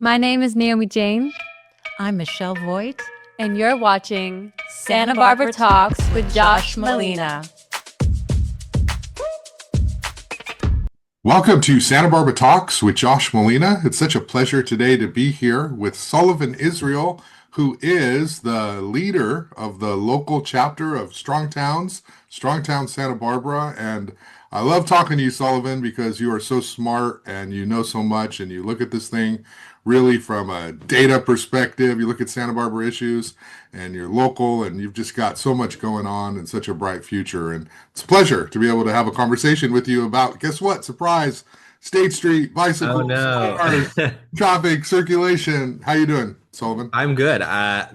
My name is Naomi Jane, I'm Michelle Voigt. and you're watching Santa Barbara Talks with Josh Molina. Welcome to Santa Barbara Talks with Josh Molina. It's such a pleasure today to be here with Sullivan Israel, who is the leader of the local chapter of Strongtown Santa Barbara. And I love talking to you, Sullivan, because you are so smart and you know so much and you look at this thing really from a data perspective. You look at Santa Barbara issues and you're local and you've just got so much going on and such a bright future. And it's a pleasure to be able to have a conversation with you about, guess what? Surprise, State Street, Oh bicycles, no. cars, traffic, circulation. How you doing, Sullivan? I'm good.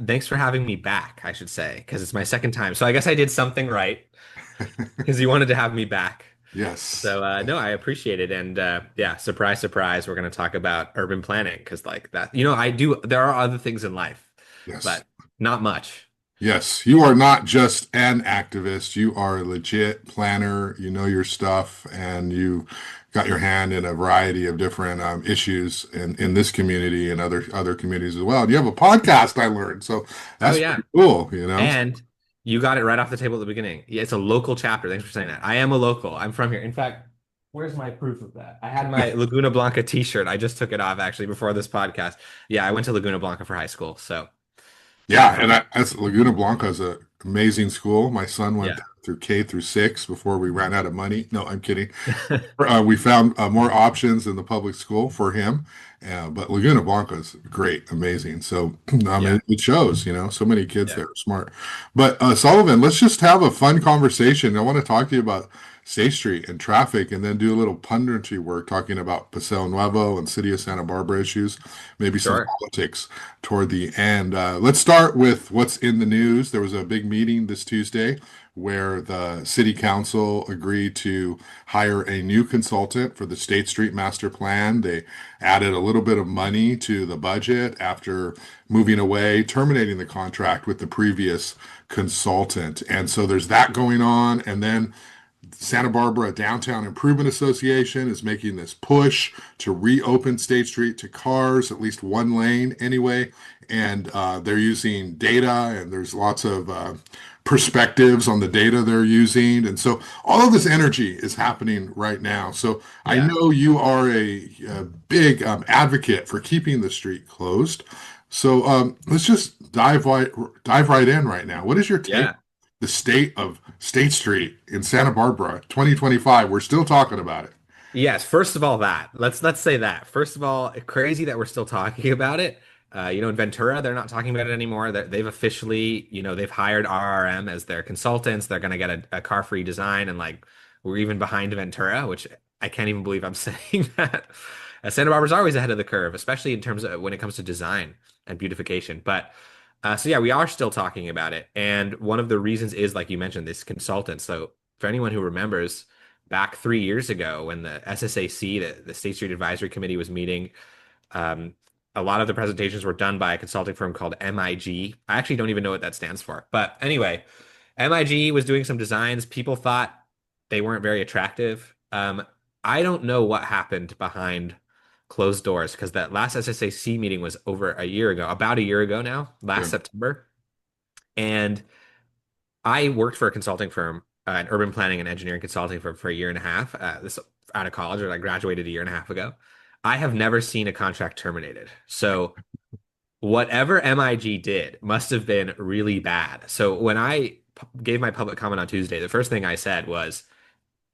Thanks for having me back, I should say, because it's my second time. So I guess I did something right because you wanted to have me back. Yes. So no, I appreciate it. And yeah, surprise, surprise, we're going to talk about urban planning because like that, there are other things in life, Yes. but not much. Yes, you are not just an activist. You are a legit planner. You know your stuff, and you got your hand in a variety of different issues in this community and other communities as well. And you have a podcast, I learned, so Oh that's yeah. pretty cool. You know. And you got it right off the table at the beginning. Yeah, it's a local chapter. Thanks for saying that. I am a local. I'm from here. In fact, where's my proof of that? I had my Laguna Blanca t-shirt. I just took it off actually before this podcast. Yeah, I went to Laguna Blanca for high school. So yeah, Yeah, and that's Laguna Blanca is an amazing school. My son went yeah. through K through 6 before we ran out of money. No, I'm kidding. We found more options in the public school for him, but Laguna Blanca is great, amazing. So I Yeah. mean, it shows, so many kids Yeah. there are smart. But Sullivan, let's just have a fun conversation. I want to talk to you about State Street and traffic, and then do a little punditry work talking about Paseo Nuevo and City of Santa Barbara issues, maybe some Sure. politics toward the end. Let's start with what's in the news. There was a big meeting this Tuesday where the city council agreed to hire a new consultant for the State Street Master Plan. They added a little bit of money to the budget after moving away, terminating the contract with the previous consultant. And so there's that going on. And then Santa Barbara Downtown Improvement Association is making this push to reopen State Street to cars, at least one lane anyway. And they're using data, and there's lots of perspectives on the data they're using. And so all of this energy is happening right now. So I Yeah. know you are a big advocate for keeping the street closed. So let's just dive right in right now. What is your take? Yeah. The state of State Street in Santa Barbara, 2025. We're still talking about it. Yes. First of all, that let's say that. First of all, crazy that we're still talking about it. In Ventura, they're not talking about it anymore. They've officially, they've hired RRM as their consultants. They're going to get a car-free design, and like we're even behind Ventura, which I can't even believe I'm saying that. Santa Barbara's always ahead of the curve, especially in terms of when it comes to design and beautification. But so yeah, we are still talking about it, and one of the reasons is, like you mentioned, this consultant. So for anyone who remembers, back 3 years ago when the SSAC, the State Street Advisory Committee, was meeting. Um, a lot of the presentations were done by a consulting firm called MIG. I actually don't even know what that stands for. But anyway, MIG was doing some designs. People thought they weren't very attractive. I don't know what happened behind closed doors because that last SSAC meeting was over a year ago, about a year ago now, Yeah. last September. And I worked for a consulting firm, an urban planning and engineering consulting firm for a year and a half. This out of college, or I graduated a year and a half ago. I have never seen a contract terminated. So whatever MIG did must have been really bad. So when I gave my public comment on Tuesday, the first thing I said was,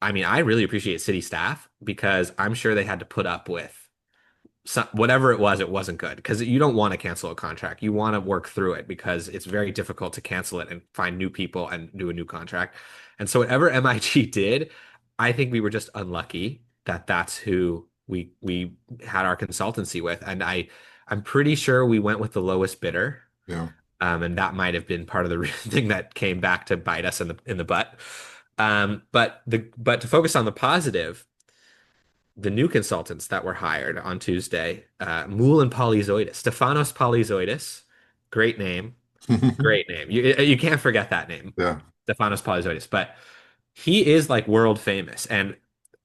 I mean, I really appreciate city staff because I'm sure they had to put up with whatever it was, it wasn't good because you don't want to cancel a contract. You want to work through it because it's very difficult to cancel it and find new people and do a new contract. And so whatever MIT did, I think we were just unlucky that that's who we had our consultancy with. And I'm pretty sure we went with the lowest bidder. Yeah. And that might have been part of the thing that came back to bite us in the butt. But to focus on the positive, the new consultants that were hired on Tuesday, Mool and Polyzoidis, Stefanos Polyzoidis, great name, great name. You can't forget that name, Yeah. Stefanos Polyzoidis. But he is like world famous, and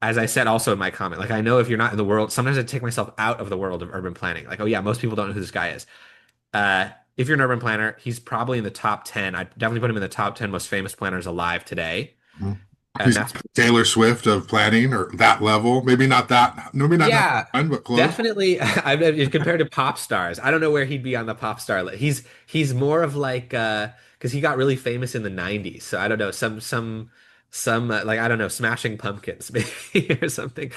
as I said also in my comment, like I know if you're not in the world, sometimes I take myself out of the world of urban planning. Like, oh yeah, most people don't know who this guy is. If you're an urban planner, he's probably in the top 10. I'd definitely put him in the top 10 most famous planners alive today. Mhm. And He's that's Taylor Swift of planning or that level. Maybe not number Yeah, one, but close. definitely. I mean, compared to pop stars, I don't know where he'd be on the pop star list. He's more of like because he got really famous in the 90s. So I don't know, some like I don't know, Smashing Pumpkins maybe or something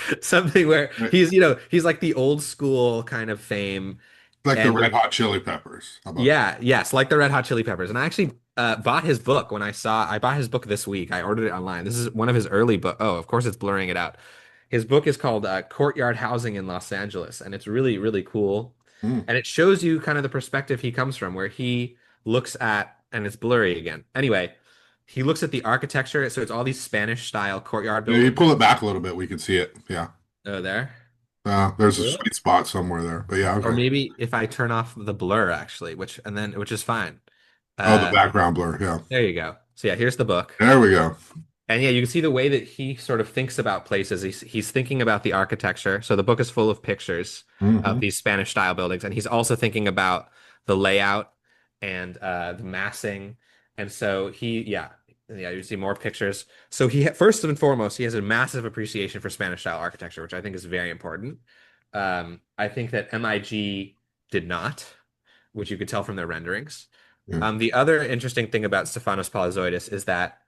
where Right. he's like the old school kind of fame. Like the And Red Hot Chili Peppers. How about that? yeah, yes, like the Red Hot Chili Peppers. And I actually bought his book I bought his book this week. I ordered it online. This is one of his early book. Oh, of course it's blurring it out. His book is called Courtyard Housing in Los Angeles, and it's really, really cool. Mm. And it shows you kind of the perspective he comes from, where he looks at, and it's blurry again. Anyway, he looks at the architecture. So it's all these Spanish style courtyard Yeah, you buildings. pull it back a little bit, we can see it. Yeah. Oh, there. There's a Really? sweet spot somewhere there. But yeah, Or okay. maybe if I turn off the blur, actually, which is fine. Oh, the Uh, background blur. Yeah. There you go. So yeah, here's the book. There we go. And yeah, you can see the way that he sort of thinks about places. He's thinking about the architecture. So the book is full of pictures of Hmm. these Spanish style buildings, and he's also thinking about the layout and the massing. And so yeah, you see more pictures. So first and foremost, he has a massive appreciation for Spanish style architecture, which I think is very important. I think that MIG did not, which you could tell from their renderings. Yeah. The other interesting thing about Stefanos Palazoidis is that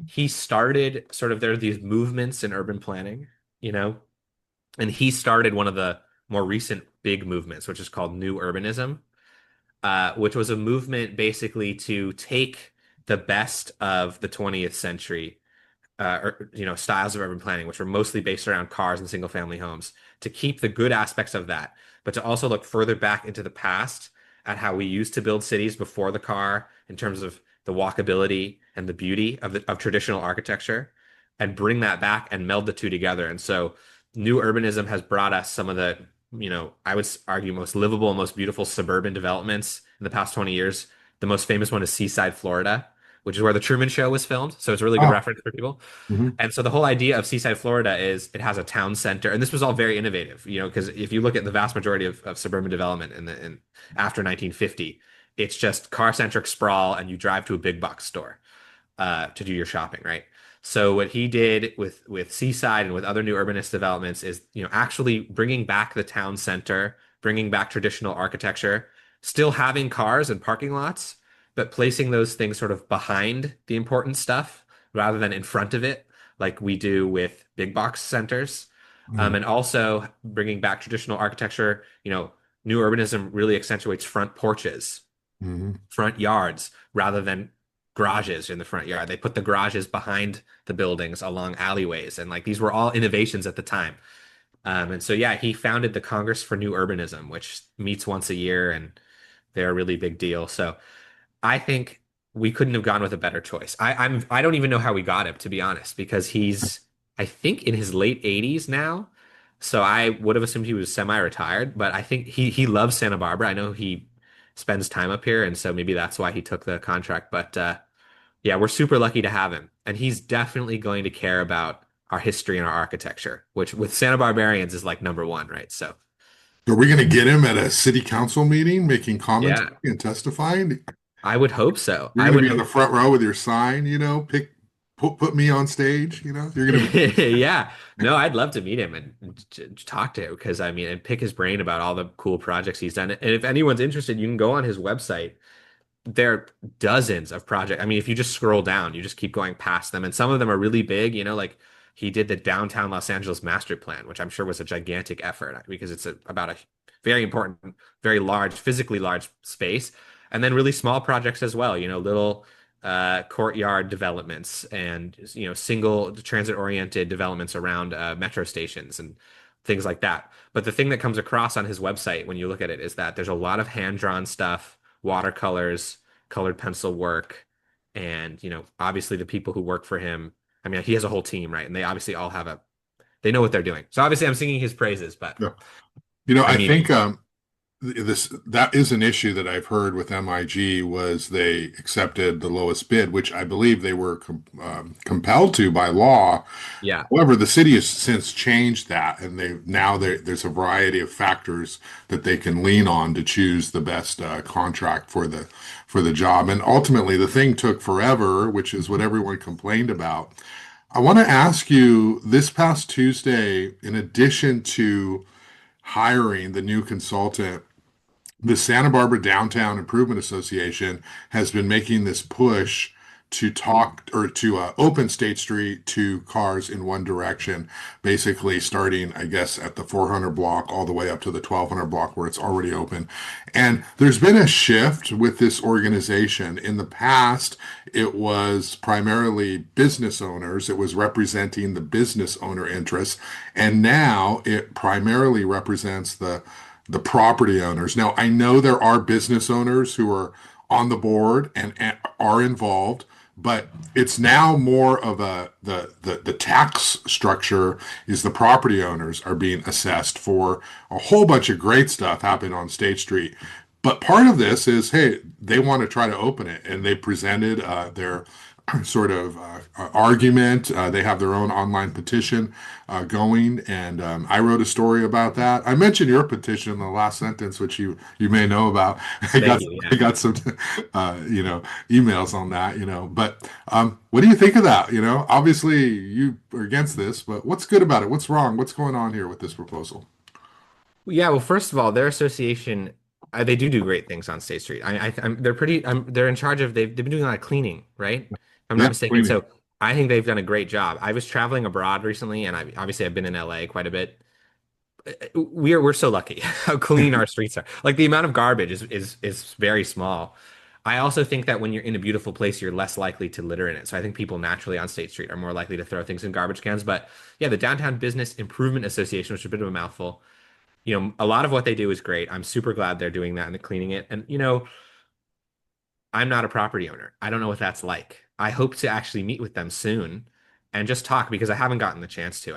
he started sort of there are these movements in urban planning, you know, and he started one of the more recent big movements, which is called New Urbanism, which was a movement basically to take the best of the 20th century styles of urban planning, which were mostly based around cars and single family homes, to keep the good aspects of that, but to also look further back into the past at how we used to build cities before the car in terms of the walkability and the beauty of traditional architecture and bring that back and meld the two together. And so new urbanism has brought us some of the, I would argue most livable, most beautiful suburban developments in the past 20 years. The most famous one is Seaside, Florida, which is where the Truman Show was filmed. So it's a really good Oh. reference for people. Hmm. And so the whole idea of Seaside, Florida is it has a town center, and this was all very innovative, because if you look at the vast majority of suburban development in after 1950, it's just car-centric sprawl, and you drive to a big box store to do your shopping, right? So what he did with Seaside and with other new urbanist developments is, actually bringing back the town center, bringing back traditional architecture, still having cars and parking lots, but placing those things sort of behind the important stuff rather than in front of it, like we do with big box centers. And also bringing back traditional architecture. New urbanism really accentuates front porches, Hmm. front yards, rather than garages in the front yard. They put the garages behind the buildings along alleyways. And like these were all innovations at the time. And so, yeah, he founded the Congress for New Urbanism, which meets once a year and they're a really big deal. So I think we couldn't have gone with a better choice. I don't even know how we got him, to be honest, because he's I think in his late 80s now. So I would have assumed he was semi-retired, but I think he loves Santa Barbara. I know he spends time up here, and so maybe that's why he took the contract. But yeah, we're super lucky to have him, and he's definitely going to care about our history and our architecture, which with Santa Barbarians is like number one, right? So Are we going to get him at a city council meeting making yeah, commentary and testifying? I would hope so. You're I going to would be in the front row with your sign, put me on stage, You're going to be. Yeah, no, I'd love to meet him and talk to him because I mean, and pick his brain about all the cool projects he's done. And if anyone's interested, you can go on his website. There are dozens of projects. I mean, if you just scroll down, you just keep going past them, and some of them are really big. Like he did the downtown Los Angeles master plan, which I'm sure was a gigantic effort because it's about a very important, very large, physically large space, and then really small projects as well. Little courtyard developments and single transit-oriented developments around metro stations and things like that. But the thing that comes across on his website when you look at it is that there's a lot of hand-drawn stuff, watercolors, colored pencil work, and obviously the people who work for him. I mean, he has a whole team, right? And they obviously all they know what they're doing. So obviously I'm singing his praises, but Yeah. I I mean, think this that is an issue that I've heard with MIG was they accepted the lowest bid, which I believe they were compelled to by law. Yeah. However, the city has since changed that, and there's a variety of factors that they can lean on to choose the best contract for the job. And ultimately, the thing took forever, which is what everyone complained about. I want to ask you this past Tuesday, in addition to hiring the new consultant, the Santa Barbara Downtown Improvement Association has been making this push to talk or to open State Street to cars in one direction, basically starting, I guess, at the 400 block all the way up to the 1200 block where it's already open. And there's been a shift with this organization. In the past, it was primarily business owners, it was representing the business owner interests. And now it primarily represents the property owners. Now, I know there are business owners who are on the board and are involved, but it's now more of the tax structure is the property owners are being assessed for a whole bunch of great stuff happening on State Street. But part of this is, hey, they want to try to open it, and they presented their sort of argument. They have their own online petition going, and I wrote a story about that. I mentioned your petition in the last sentence, which you may know about. I Thank got you. I Yeah. got some emails on that. But what do you think of that? Obviously you are against this, but what's good about it? What's wrong? What's going on here with this proposal? Yeah, well, first of all, their association, they do great things on State Street. They're pretty, they're in charge of, they've been doing a lot of cleaning, right? If I'm not Yeah, mistaken. cleaning. So I think they've done a great job. I was traveling abroad recently, and obviously I've been in LA quite a bit. We're so lucky how clean our streets are. Like the amount of garbage is very small. I also think that when you're in a beautiful place, you're less likely to litter in it. So I think people naturally on State Street are more likely to throw things in garbage cans. But yeah, the Downtown Business Improvement Association, which is a bit of a mouthful, a lot of what they do is great. I'm super glad they're doing that and cleaning it. And, I'm not a property owner. I don't know what that's like. I hope to actually meet with them soon and just talk because I haven't gotten the chance to.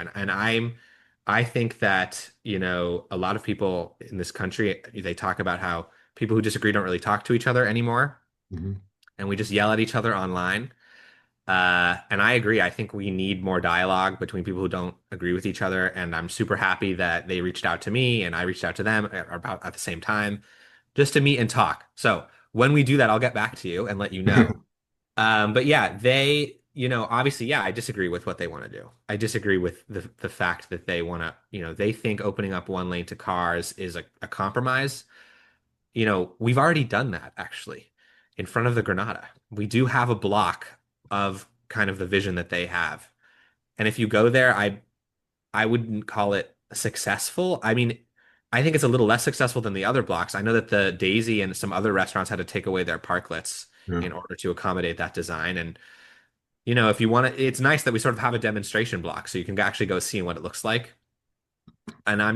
I think that, a lot of people in this country, they talk about how people who disagree don't really talk to each other anymore. Mhm. And we just yell at each other online. And I agree. I think we need more dialogue between people who don't agree with each other. And I'm super happy that they reached out to me and I reached out to them about at the same time just to meet and talk. So when we do that, I'll get back to you and let you know. But yeah, obviously, yeah, I disagree with what they want to do. I disagree with the fact that they want to, they think opening up one lane to cars is a compromise. We've already done that actually in front of the Granada. We do have a block of kind of the vision that they have. And if you go there, I wouldn't call it successful. I mean, I think it's a little less successful than the other blocks. I know that the Daisy and some other restaurants had to take away their parklets Yeah. in order to accommodate that design. And, if you want to, it's nice that we sort of have a demonstration block so you can actually go see what it looks like. And I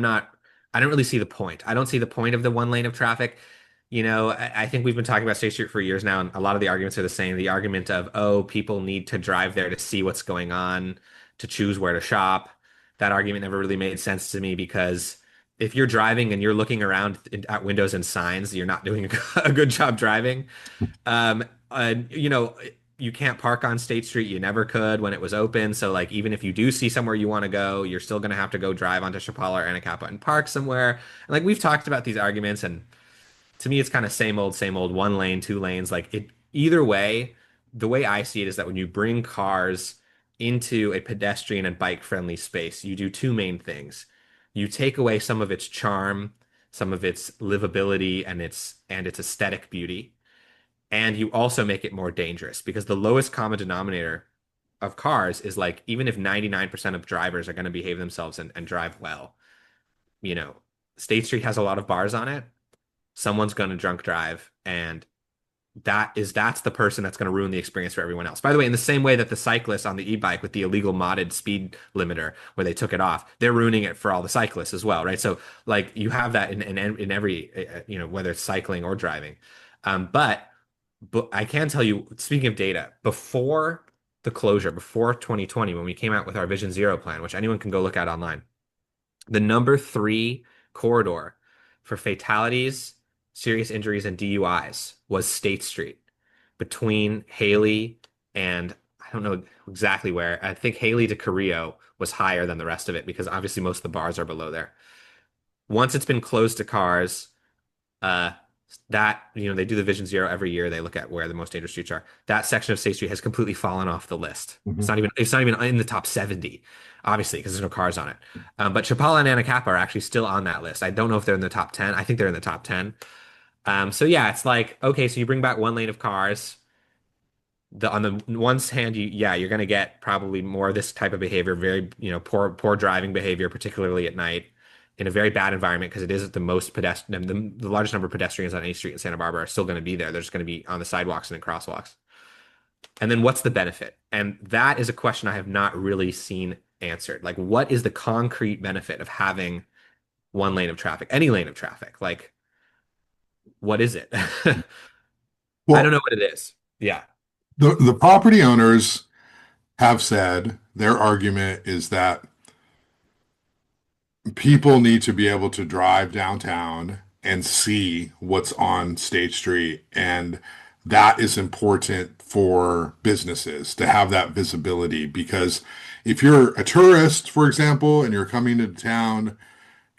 don't really see the point. I don't see the point of the one lane of traffic. I think we've been talking about State Street for years now, and a lot of the arguments are the same. The argument of, oh, people need to drive there to see what's going on, to choose where to shop. That argument never really made sense to me because if you're driving and you're looking around at windows and signs, you're not doing a good job driving. Um, you can't park on State Street. You never could when it was open. So like even if you do see somewhere you want to go, you're still gonna have to go drive onto Chapala or Anacapa and park somewhere. And like we've talked about these arguments, and to me it's kind of same old, one lane, two lanes. Like it either way, the way I see it is that when you bring cars into a pedestrian and bike friendly space, you do two main things. You take away some of its charm, some of its livability and its aesthetic beauty and you also make it more dangerous because the lowest common denominator of cars is like even if 99% of drivers are going to behave themselves and drive well, you know, State Street has a lot of bars on it. Someone's going to drunk drive and that's the person that's going to ruin the experience for everyone else. By the way, in the same way that the cyclists on the e-bike with the illegal modded speed limiter where they took it off, they're ruining it for all the cyclists as well, right? So like you have that in every whether it's cycling or driving. But I can tell you, speaking of data, before the closure, before 2020, when we came out with our Vision Zero plan, which anyone can go look at online, the number three corridor for fatalities, serious injuries, and DUIs was State Street between Haley and I don't know exactly where. I think Haley to Carrillo was higher than the rest of it because obviously most of the bars are below there. Once it's been closed to cars, uh, that they do the Vision Zero every year. They look at where the most dangerous streets are. That section of State Street has completely fallen off the list. Mhm. It's not even in the top 70, obviously, because there's no cars on it. But Chapala and Anacapa are actually still on that list. I don't know if they're in the top 10. I think they're in the top 10. So yeah, it's like, okay, so you bring back one lane of cars. On the one hand, you're going to get probably more of this type of behavior, very, poor driving behavior, particularly at night, in a very bad environment because it is the most pedestrian, the largest number of pedestrians on any street in Santa Barbara are still going to be there. They're just going to be on the sidewalks and in crosswalks. And then what's the benefit? And that is a question I have not really seen answered. Like, what is the concrete benefit of having one lane of traffic, any lane of traffic? Like, what is it? I don't Well, know what it is. Yeah. the property owners have said their argument is that people need to be able to drive downtown and see what's on State Street. And that is important for businesses to have that visibility because if you're a tourist, for example, and you're coming to town,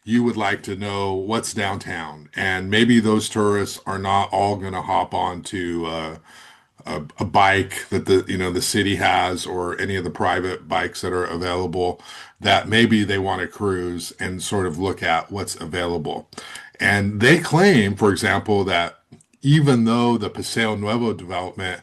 you would like to know what's downtown. And maybe those tourists are not all going to hop on to a bike that the city has or any of the private bikes that are available that maybe they want to cruise and sort of look at what's available. And they claim, for example, that even though the Paseo Nuevo development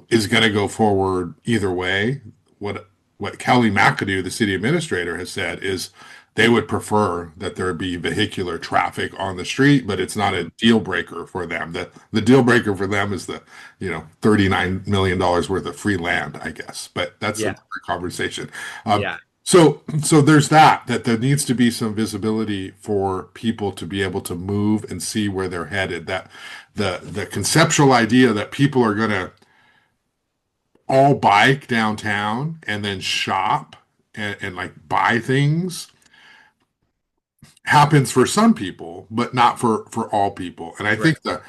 is going to go forward either way, what Kelly McAdoo, the city administrator, has said is they would prefer that there be vehicular traffic on the street, but it's not a deal breaker for them. The deal breaker for them is the, $39 million worth of free land, I guess. But that's a Yeah. different conversation. Um, Yeah. so there's that there needs to be some visibility for people to be able to move and see where they're headed. That the conceptual idea that people are going to all bike downtown and then shop and like buy things happens for some people, but not for all people. And I Right. think that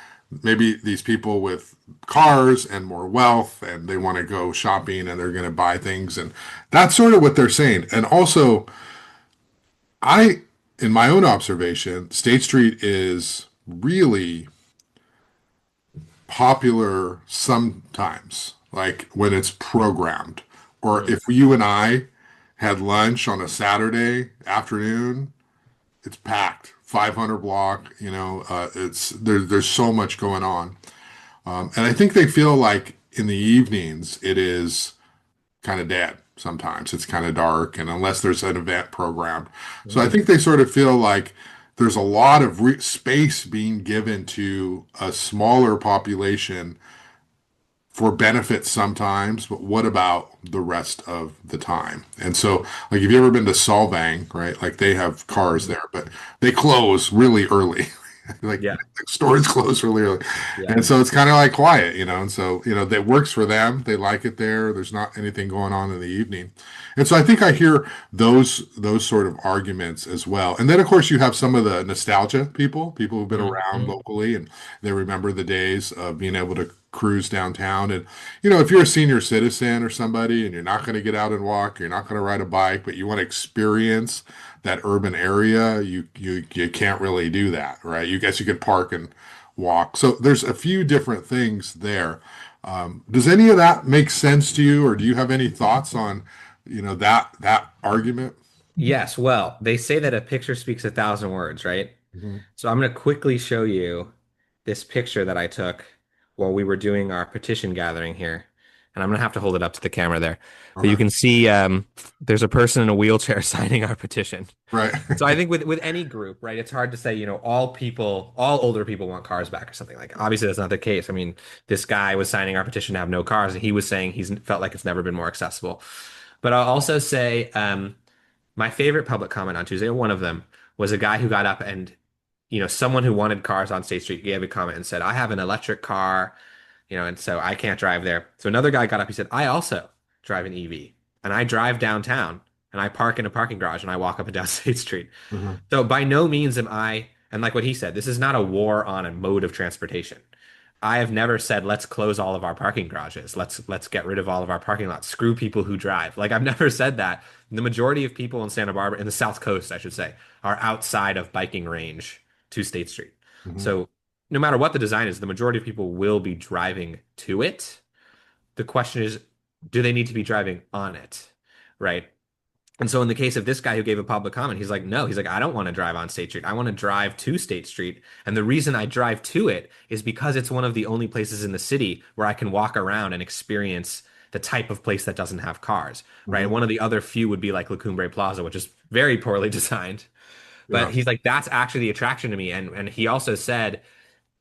maybe these people with cars and more wealth and they want to go shopping and they're going to buy things and that's sort of what they're saying. And also, I in my own observation, State Street is really popular sometimes, like when it's programmed. Or Mm. if you and I had lunch on a Saturday afternoon, it's packed. 500 block, it's there's so much going on. And I think they feel like in the evenings it is kind of dead sometimes. It's kind of dark, and unless there's an event programmed. So I Mhm. think they sort of feel like there's a lot of space being given to a smaller population for benefits sometimes, but what about the rest of the time? And so, like, if you ever been to Solvang, right? Like, they have cars there, but they close really early. Like, Yeah. stores close really early. Yeah. And so it's kind of like quiet, And so, that works for them. They like it there. There's not anything going on in the evening. And so I think I hear those sort of arguments as well. And then, of course, you have some of the nostalgia people who've been around Mhm. locally and they remember the days of being able to cruise downtown. And, if you're a senior citizen or somebody and you're not going to get out and walk, you're not going to ride a bike, but you want to experience that urban area, you can't really do that, right? You guess you could park and walk. So there's a few different things there. Does any of that make sense to you, or do you have any thoughts on, that argument? Yes. Well, they say that a picture speaks 1,000 words, right? Mhm. So I'm going to quickly show you this picture that I took while we were doing our petition gathering here. And I'm going to have to hold it up to the camera there. But you Okay. can see there's a person in a wheelchair signing our petition. Right. So I think with any group, right, it's hard to say, all older people want cars back or something like. Obviously, that's not the case. I mean, this guy was signing our petition to have no cars, and he was saying he's felt like it's never been more accessible. But I'll also say my favorite public comment on Tuesday, or one of them, was a guy who got up and, someone who wanted cars on State Street gave a comment and said, I have an electric car, and so I can't drive there. So another guy got up, he said, I also drive an EV and I drive downtown and I park in a parking garage and I walk up and down State Street. Mhm. So by no means am I And like what he said, this is not a war on a mode of transportation. I have never said let's close all of our parking garages. Let's get rid of all of our parking lots. Screw people who drive. Like I've never said that. The majority of people in Santa Barbara, in the South Coast, I should say, are outside of biking range to State Street. Mhm. So no matter what the design is, the majority of people will be driving to it. The question is, do they need to be driving on it? Right? And so in the case of this guy who gave a public comment, he's like, no, he's like, I don't want to drive on State Street. I want to drive to State Street. And the reason I drive to it is because it's one of the only places in the city where I can walk around and experience the type of place that doesn't have cars, right? Mhm. One of the other few would be like La Cumbre Plaza, which is very poorly designed. But Yeah. he's like, that's actually the attraction to me. And he also said,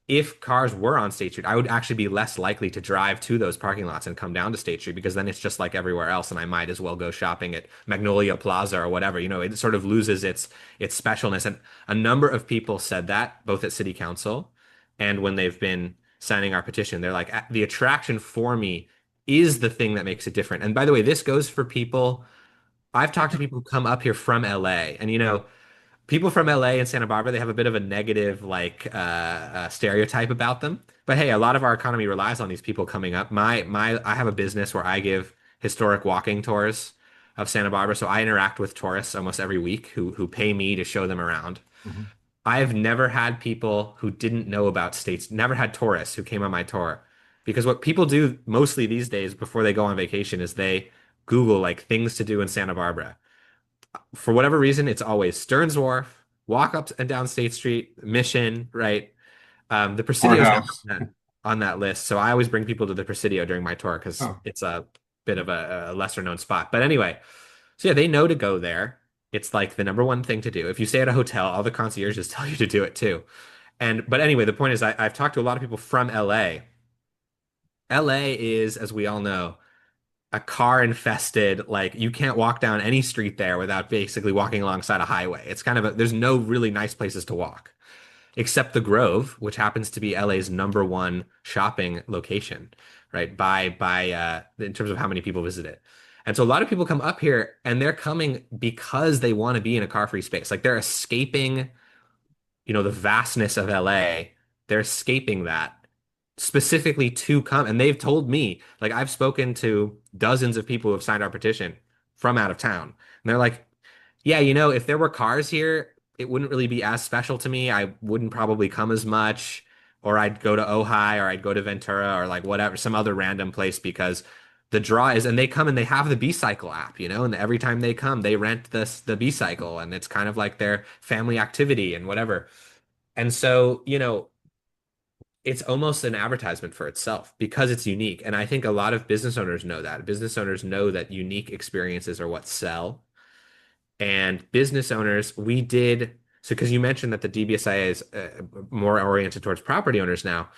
if cars were on State Street, I would actually be less likely to drive to those parking lots and come down to State Street because then it's just like everywhere else, and I might as well go shopping at Magnolia Plaza or whatever. You know, it sort of loses its specialness. And a number of people said that, both at City Council and when they've been signing our petition. They're like, the attraction for me is the thing that makes it different. And by the way, this goes for people. I've talked to people who come up here from LA, and people from LA and Santa Barbara, they have a bit of a negative stereotype about them. But hey, a lot of our economy relies on these people coming up. I have a business where I give historic walking tours of Santa Barbara, so I interact with tourists almost every week who pay me to show them around. Mhm. I've never had people who didn't know about states, never had tourists who came on my tour. Because what people do mostly these days before they go on vacation is they Google like things to do in Santa Barbara. For whatever reason, it's always Stearns Wharf, walk up and down State Street, Mission, right? The Presidio's never Courthouse. on that list, so I always bring people to the Presidio during my tour because Oh. it's a bit of a lesser known spot. But anyway, so yeah, they know to go there. It's like the number one thing to do. If you stay at a hotel, all the concierges tell you to do it too. But anyway, the point is, I've talked to a lot of people from LA. LA is, as we all know, a car infested, like you can't walk down any street there without basically walking alongside a highway. It's kind of there's no really nice places to walk except the Grove, which happens to be LA's number one shopping location, right? By in terms of how many people visit it. And so a lot of people come up here and they're coming because they want to be in a car-free space. Like they're escaping, the vastness of LA. They're escaping that specifically to come. And they've told me, like, I've spoken to dozens of people who have signed our petition from out of town. And they're like, yeah, if there were cars here, it wouldn't really be as special to me. I wouldn't probably come as much, or I'd go to Ojai, or I'd go to Ventura, or like whatever, some other random place because the draw is, and they come and they have the B-Cycle app, and every time they come, they rent the B-Cycle, and it's kind of like their family activity and whatever. And so, it's almost an advertisement for itself because it's unique. And I think a lot of business owners know that. Business owners know that unique experiences are what sell. And business owners, we did so because you mentioned that the DBSIA is more oriented towards property owners now.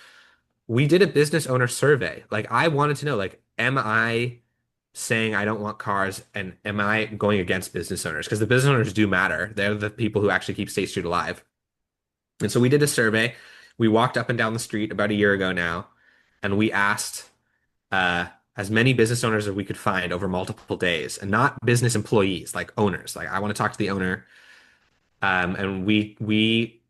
We did a business owner survey. Like I wanted to know, like, am I saying I don't want cars and am I going against business owners? Because the business owners do matter. They're the people who actually keep State Street alive. And so we did a survey. We walked up and down the street about a year ago now, and we asked uh, as many business owners as we could find over multiple days, and not business employees, like owners. Like I want to talk to the owner. And we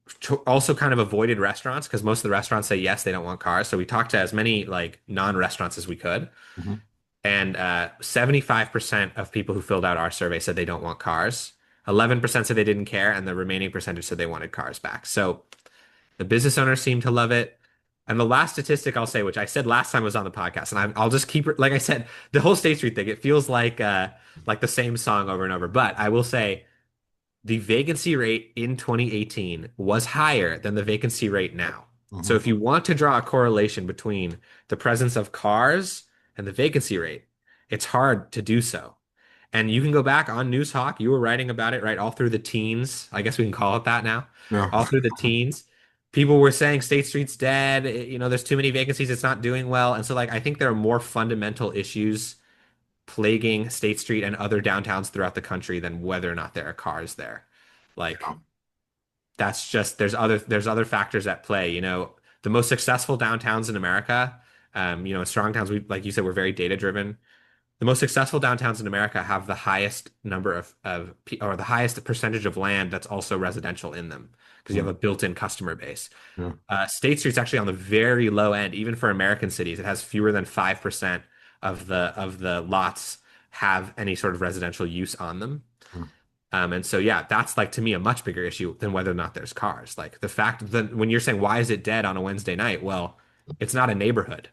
also kind of avoided restaurants because most of the restaurants say yes, they don't want cars. So we talked to as many like non-restaurants as we could. Mhm. And 75% of people who filled out our survey said they don't want cars. 11% said they didn't care, and the remaining percentage said they wanted cars back. So the business owners seem to love it. And the last statistic I'll say, which I said last time I was on the podcast, and I'll just keep it, like I said, the whole State Street thing, it feels like the same song over and over. But I will say the vacancy rate in 2018 was higher than the vacancy rate now. So Mhm. if you want to draw a correlation between the presence of cars and the vacancy rate, it's hard to do so. And you can go back on News Hawk. You were writing about it, right? All through the teens. I guess we can call it that now. Yeah. All through the teens. People were saying State Street's dead. There's too many vacancies. It's not doing well. And so, like, I think there are more fundamental issues plaguing State Street and other downtowns throughout the country than whether or not there are cars there. Like, Yeah. that's just there's other factors at play. The most successful downtowns in America, strong towns, we like you said, we're very data driven. The most successful downtowns in America have the highest number or the highest percentage of land that's also residential in them because you have Mm, a built-in customer base. yeah, State Street's actually on the very low end, even for American cities. It has fewer than 5% of the lots have any sort of residential use on them. mm, And so, yeah, that's like to me a much bigger issue than whether or not there's cars. Like the fact that when you're saying why is it dead on a Wednesday night? Well, it's not a neighborhood,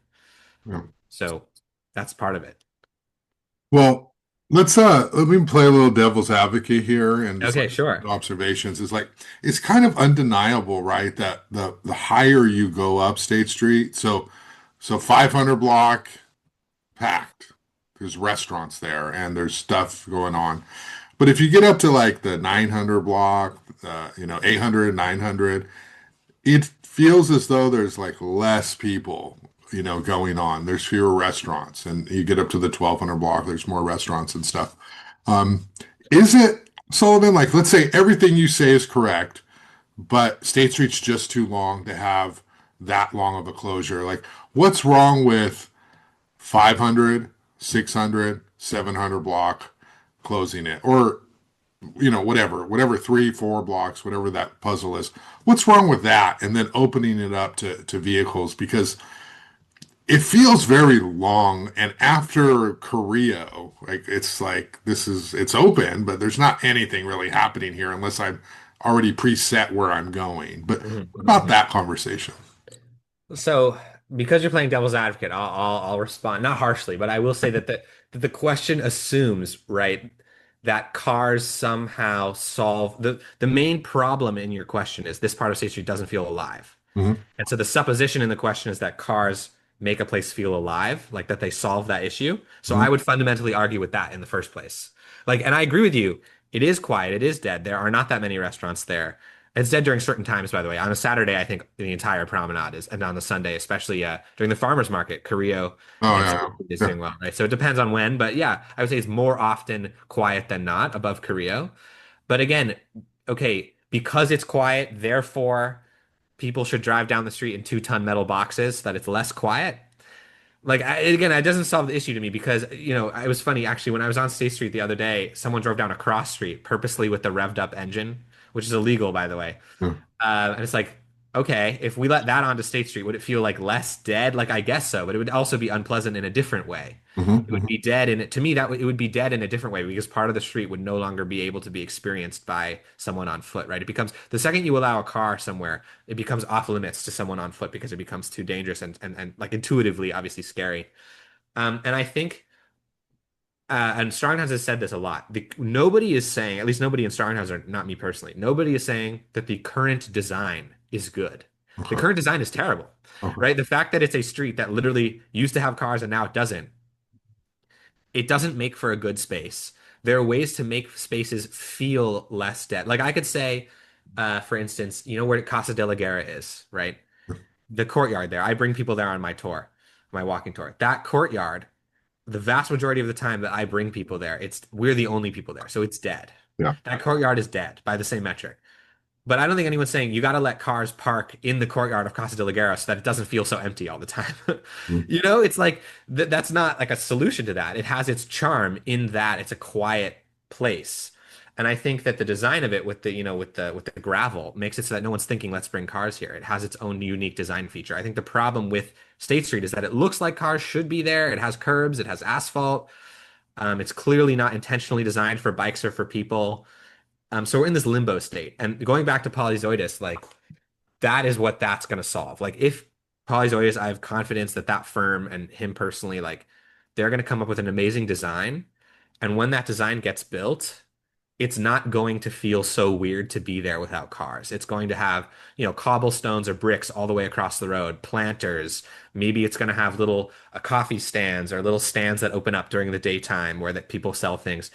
yeah. so that's part of it. Well, let me play a little devil's advocate here and just Okay, like sure. observations. It's like it's kind of undeniable, right? That the higher you go up State Street, so 500 block packed. There's restaurants there and there's stuff going on. But if you get up to like the 900 block, 800, 900, it feels as though there's like less people, going on. There's fewer restaurants, and you get up to the 1200 block, there's more restaurants and stuff. Um, is it, Sullivan, like, let's say everything you say is correct, but State Street's just too long to have that long of a closure? Like, what's wrong with 500, 600, 700 block closing it? Or whatever, 3, 4 blocks, whatever that puzzle is. What's wrong with that? And then opening it up to vehicles because it feels very long. And after Korea, like it's open, but there's not anything really happening here unless I'm already preset where I'm going. But Mhm, what mhm, about mhm. that conversation? So, because you're playing devil's advocate, I'll respond not harshly, but I will say that the question assumes, right, that cars somehow solve the main problem in your question is this part of State Street doesn't feel alive. Hmm. And so the supposition in the question is that cars make a place feel alive, like that they solve that issue. So Hmm. I would fundamentally argue with that in the first place. Like, and I agree with you. It is quiet. It is dead. There are not that many restaurants there. It's dead during certain times, by the way. On a Saturday, I think the entire promenade is, and on the Sunday, especially during the farmers market, Carrillo Oh, and yeah. State Street is Yeah. doing well, right? So it depends on when, but yeah, I would say it's more often quiet than not above Carrillo. But again, okay, because it's quiet, therefore people should drive down the street in 2-ton metal boxes so that it's less quiet. Like again, it doesn't solve the issue to me because it was funny actually when I was on State Street the other day, someone drove down a cross street purposely with the revved up engine, which is illegal by the way. Yeah. And it's like, okay, if we let that onto State Street, would it feel like less dead? Like I guess so, but it would also be unpleasant in a different way. Hmm. It would be dead in it to me it would be dead in a different way because part of the street would no longer be able to be experienced by someone on foot, right? It becomes the second you allow a car somewhere, it becomes off limits to someone on foot because it becomes too dangerous and like intuitively obviously scary. And I think and Stronghouse has said this a lot. Nobody is saying, at least nobody in Stronghouse, or not me personally, nobody is saying that the current design is good. The Okay. current design is terrible, Okay. right? The fact that it's a street that literally used to have cars and now it doesn't make for a good space. There are ways to make spaces feel less dead. Like I could say, for instance, you know where Casa de la Guerra is, right? The courtyard there. I bring people there on my tour, my walking tour. That courtyard the vast majority of the time that I bring people there, it's we're the only people there, so it's dead. Yeah. That courtyard is dead by the same metric. But I don't think anyone's saying you got to let cars park in the courtyard of Casa de la Guerra so that it doesn't feel so empty all the time. Mm. It's like that's not like a solution to that. It has its charm in that it's a quiet place. And I think that the design of it with the gravel makes it so that no one's thinking let's bring cars here. It has its own unique design feature. I think the problem with State Street is that it looks like cars should be there. It has curbs, it has asphalt. It's clearly not intentionally designed for bikes or for people. So we're in this limbo state. And going back to Polyzoidus, like that is what that's going to solve. Like if Polyzoidus, I have confidence that that firm and him personally, like they're going to come up with an amazing design. And when that design gets built, it's not going to feel so weird to be there without cars. It's going to have, cobblestones or bricks all the way across the road, planters. Maybe it's going to have little coffee stands or little stands that open up during the daytime where that people sell things.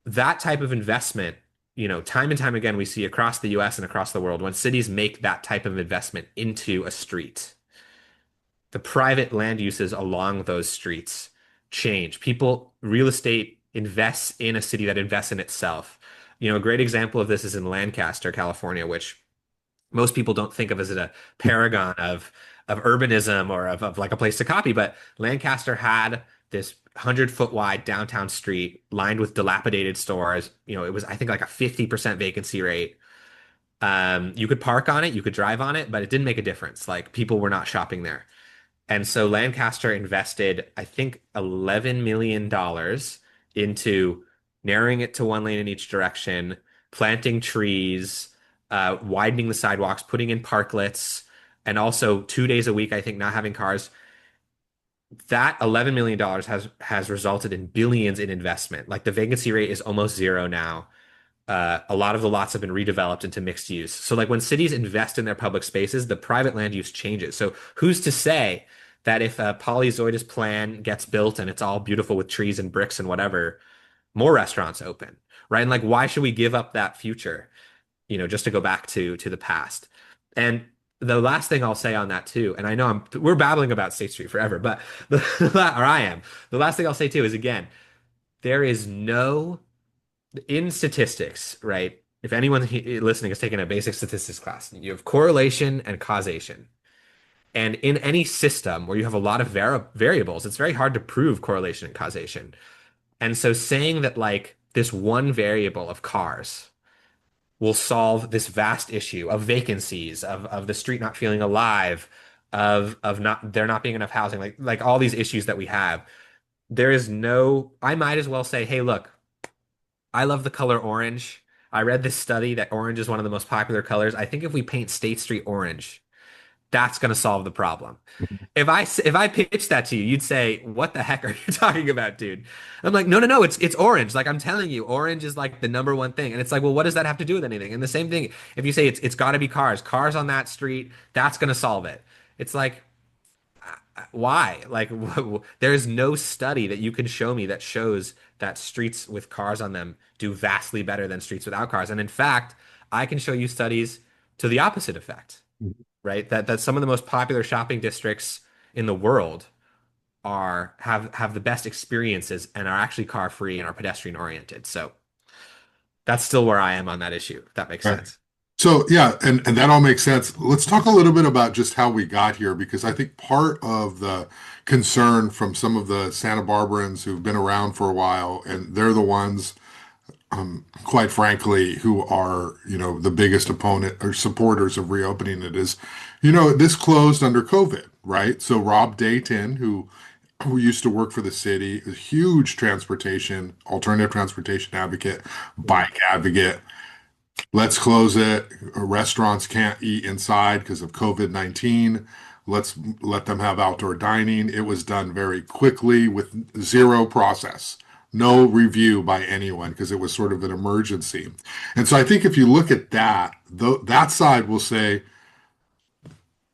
That type of investment, time and time again, we see across the US and across the world when cities make that type of investment into a street, the private land uses along those streets change. Real estate invests in a city that invests in itself. A great example of this is in Lancaster, California, which most people don't think of as a paragon of urbanism or of like a place to copy. But Lancaster had this 100-foot wide downtown street lined with dilapidated stores. It was, I think, like a 50% vacancy rate. You could park on it, you could drive on it, but it didn't make a difference. Like people were not shopping there. And so Lancaster invested, I think, $11 million into narrowing it to one lane in each direction, planting trees, widening the sidewalks, putting in parklets, and also 2 days a week, I think, not having cars. That $11 million has resulted in billions in investment. Like the vacancy rate is almost zero now. A lot of the lots have been redeveloped into mixed use. So like when cities invest in their public spaces, the private land use changes. So who's to say that if a polyzoidus plan gets built and it's all beautiful with trees and bricks and whatever, more restaurants open, right? And like, why should we give up that future, just to go back to the past? And the last thing I'll say on that too, and I know we're babbling about State Street forever, but or I am. The last thing I'll say too is, again, there is no in statistics, right? If anyone listening is taking a basic statistics class, you have correlation and causation. And in any system where you have a lot of variables, it's very hard to prove correlation and causation. And so saying that like this one variable of cars will solve this vast issue of vacancies, of the street not feeling alive, of not there not being enough housing, like all these issues that we have, there is no, I might as well say, hey, look, I love the color orange. I read this study that orange is one of the most popular colors. I think if we paint State Street orange, that's going to solve the problem. If I pitched that to you, you'd say, "What the heck are you talking about, dude?" I'm like, "No, no, no, it's orange. Like I'm telling you, orange is like the number one thing." And it's like, "Well, what does that have to do with anything?" And the same thing, if you say it's got to be cars on that street, that's going to solve it. It's like, why? Like, there's no study that you can show me that shows that streets with cars on them do vastly better than streets without cars. And in fact, I can show you studies to the opposite effect, right? That some of the most popular shopping districts in the world have the best experiences and are actually car free and are pedestrian oriented. So that's still where I am on that issue, if that makes Right. sense. So yeah, and that all makes sense. Let's talk a little bit about just how we got here, because I think part of the concern from some of the Santa Barbarans who've been around for a while, and they're the ones, quite frankly, who are, the biggest opponent or supporters of reopening it is, this closed under COVID, right? So Rob Dayton, who used to work for the city, a huge alternative transportation advocate, bike advocate. Let's close it. Restaurants can't eat inside because of COVID-19. Let's let them have outdoor dining. It was done very quickly with zero process, no review by anyone because it was sort of an emergency. And so I think if you look at that, that side will say,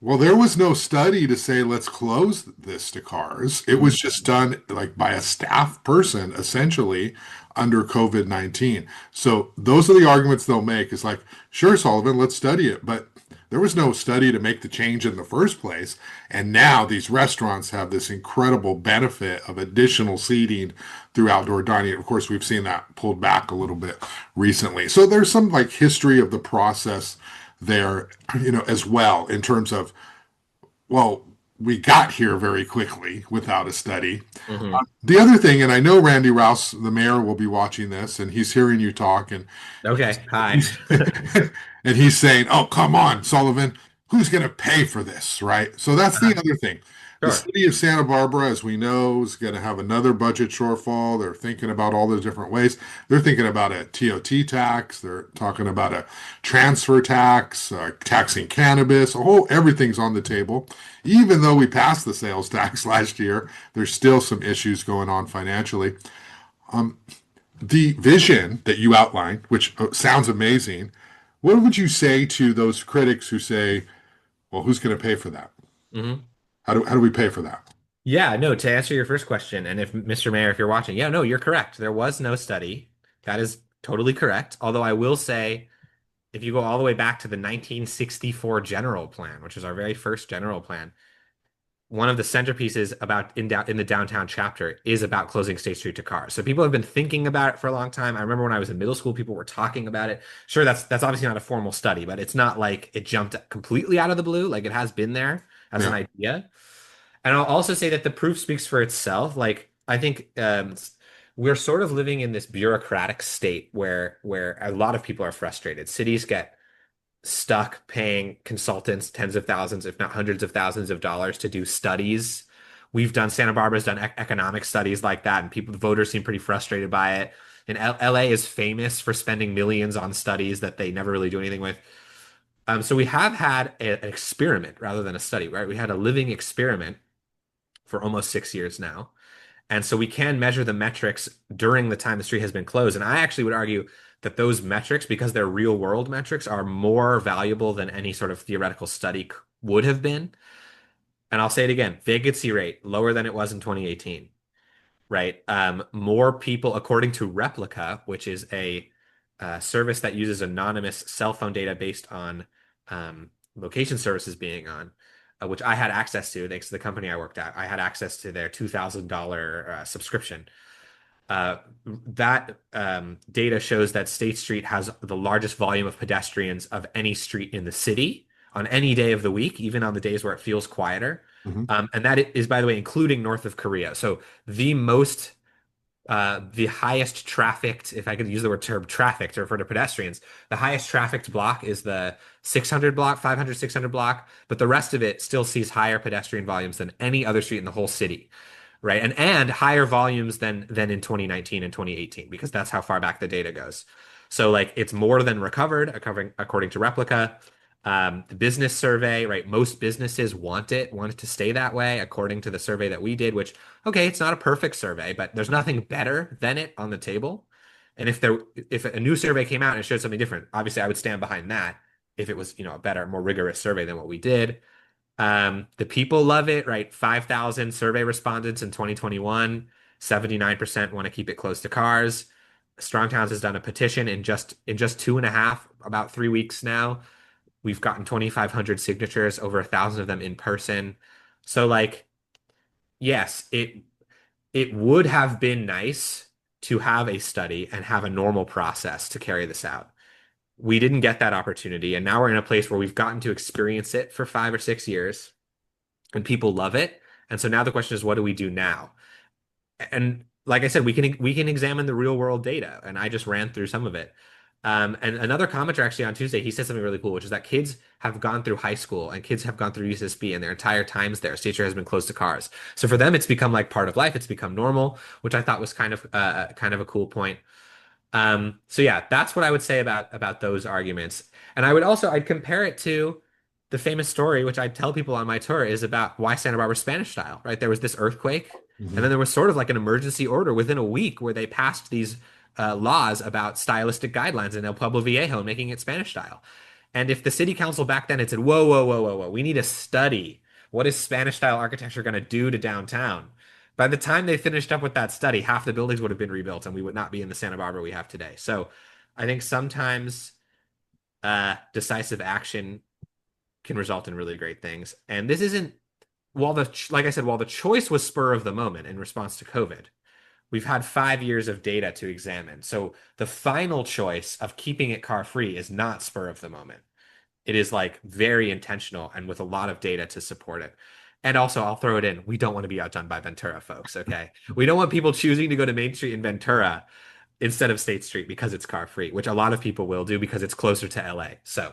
well, there was no study to say let's close this to cars. It was just done like by a staff person, essentially, under COVID-19. So those are the arguments they'll make. It's like, sure, Sullivan, let's study it. But there was no study to make the change in the first place. And now these restaurants have this incredible benefit of additional seating through outdoor dining. Of course, we've seen that pulled back a little bit recently. So there's some like history of the process there, as well, in terms of, well, we got here very quickly without a study. Hmm. The other thing, and I know Randy Rouse, the mayor, will be watching this, and he's hearing you talk, and Okay, hi. he's, and he's saying, "Oh, come on, Sullivan, who's going to pay for this?" Right? So that's the other thing. The Sure. city of Santa Barbara, as we know, is going to have another budget shortfall. They're thinking about all the different ways. They're thinking about a TOT tax. They're talking about a transfer tax, taxing cannabis. Everything's on the table. Even though we passed the sales tax last year, there's still some issues going on financially. The vision that you outlined, which sounds amazing, what would you say to those critics who say, well, who's going to pay for that? Hmm. How do we pay for that? Yeah, no, to answer your first question, and if Mr. Mayor, if you're watching, yeah, no, you're correct. There was no study. That is totally correct. Although I will say, if you go all the way back to the 1964 general plan, which is our very first general plan, one of the centerpieces about in the downtown chapter is about closing State Street to cars. So people have been thinking about it for a long time. I remember when I was in middle school, people were talking about it. Sure, that's obviously not a formal study, but it's not like it jumped completely out of the blue. Like it has been there as an Yeah. idea. And I'll also say that the proof speaks for itself. Like I think we're sort of living in this bureaucratic state where a lot of people are frustrated. Cities get stuck paying consultants tens of thousands, if not hundreds of thousands of dollars to do studies. We've done Santa Barbara's done economic studies like that, and people, the voters seem pretty frustrated by it. And LA is famous for spending millions on studies that they never really do anything with. So we have had an experiment rather than a study, right? We had a living experiment for almost 6 years now. And so we can measure the metrics during the time the street has been closed. And I actually would argue that those metrics, because they're real world metrics, are more valuable than any sort of theoretical study would have been. And I'll say it again, vacancy rate lower than it was in 2018, right? More people, according to Replica, which is a service that uses anonymous cell phone data based on location services being on, which I had access to thanks to the company I worked at. I had access to their $2,000 subscription. That data shows that State Street has the largest volume of pedestrians of any street in the city on any day of the week, even on the days where it feels quieter. Mhm. And that is, by the way, including north of Korea. So the most the highest trafficked, if I could use the word term trafficked to refer to pedestrians, the highest trafficked block is the 600 block, 500, 600 block, but the rest of it still sees higher pedestrian volumes than any other street in the whole city, right? And higher volumes than in 2019 and 2018 because that's how far back the data goes. So like it's more than recovered, according to Replica. The business survey, right? Most businesses want it to stay that way, according to the survey that we did, which, okay, it's not a perfect survey, but there's nothing better than it on the table. And if a new survey came out and it showed something different, obviously I would stand behind that if it was, a better, more rigorous survey than what we did. The people love it, right? 5,000 survey respondents in 2021, 79% want to keep it close to cars. Strong Towns has done a petition in just 2.5, about 3 weeks now. We've gotten 2,500 signatures, over 1,000 of them in person. So like, yes, it would have been nice to have a study and have a normal process to carry this out. We didn't get that opportunity, and now we're in a place where we've gotten to experience it for 5 or 6 years, and people love it. And so now the question is, what do we do now? And like I said, we can examine the real world data, and I just ran through some of it. And another commenter actually on Tuesday, he said something really cool, which is that kids have gone through high school and kids have gone through USSB and their entire times there. State Street has been closed to cars. So for them, it's become like part of life. It's become normal, which I thought was kind of a cool point. So yeah, that's what I would say about those arguments. And I'd compare it to the famous story, which I tell people on my tour, is about why Santa Barbara's Spanish style, right? There was this earthquake, and Mhm. then there was sort of like an emergency order within a week where they passed these laws about stylistic guidelines in El Pueblo Viejo, making it Spanish style. And if the city council back then had said, whoa, whoa, whoa, whoa, whoa, we need a study. What is Spanish style architecture going to do to downtown? By the time they finished up with that study, half the buildings would have been rebuilt and we would not be in the Santa Barbara we have today. So I think sometimes decisive action can result in really great things. And this isn't, like I said, while the choice was spur of the moment in response to COVID, we've had 5 years of data to examine. So the final choice of keeping it car free is not spur of the moment. It is like very intentional and with a lot of data to support it. And also, I'll throw it in. We don't want to be outdone by Ventura, folks. Okay. We don't want people choosing to go to Main Street in Ventura instead of State Street because it's car free, which a lot of people will do because it's closer to LA. So,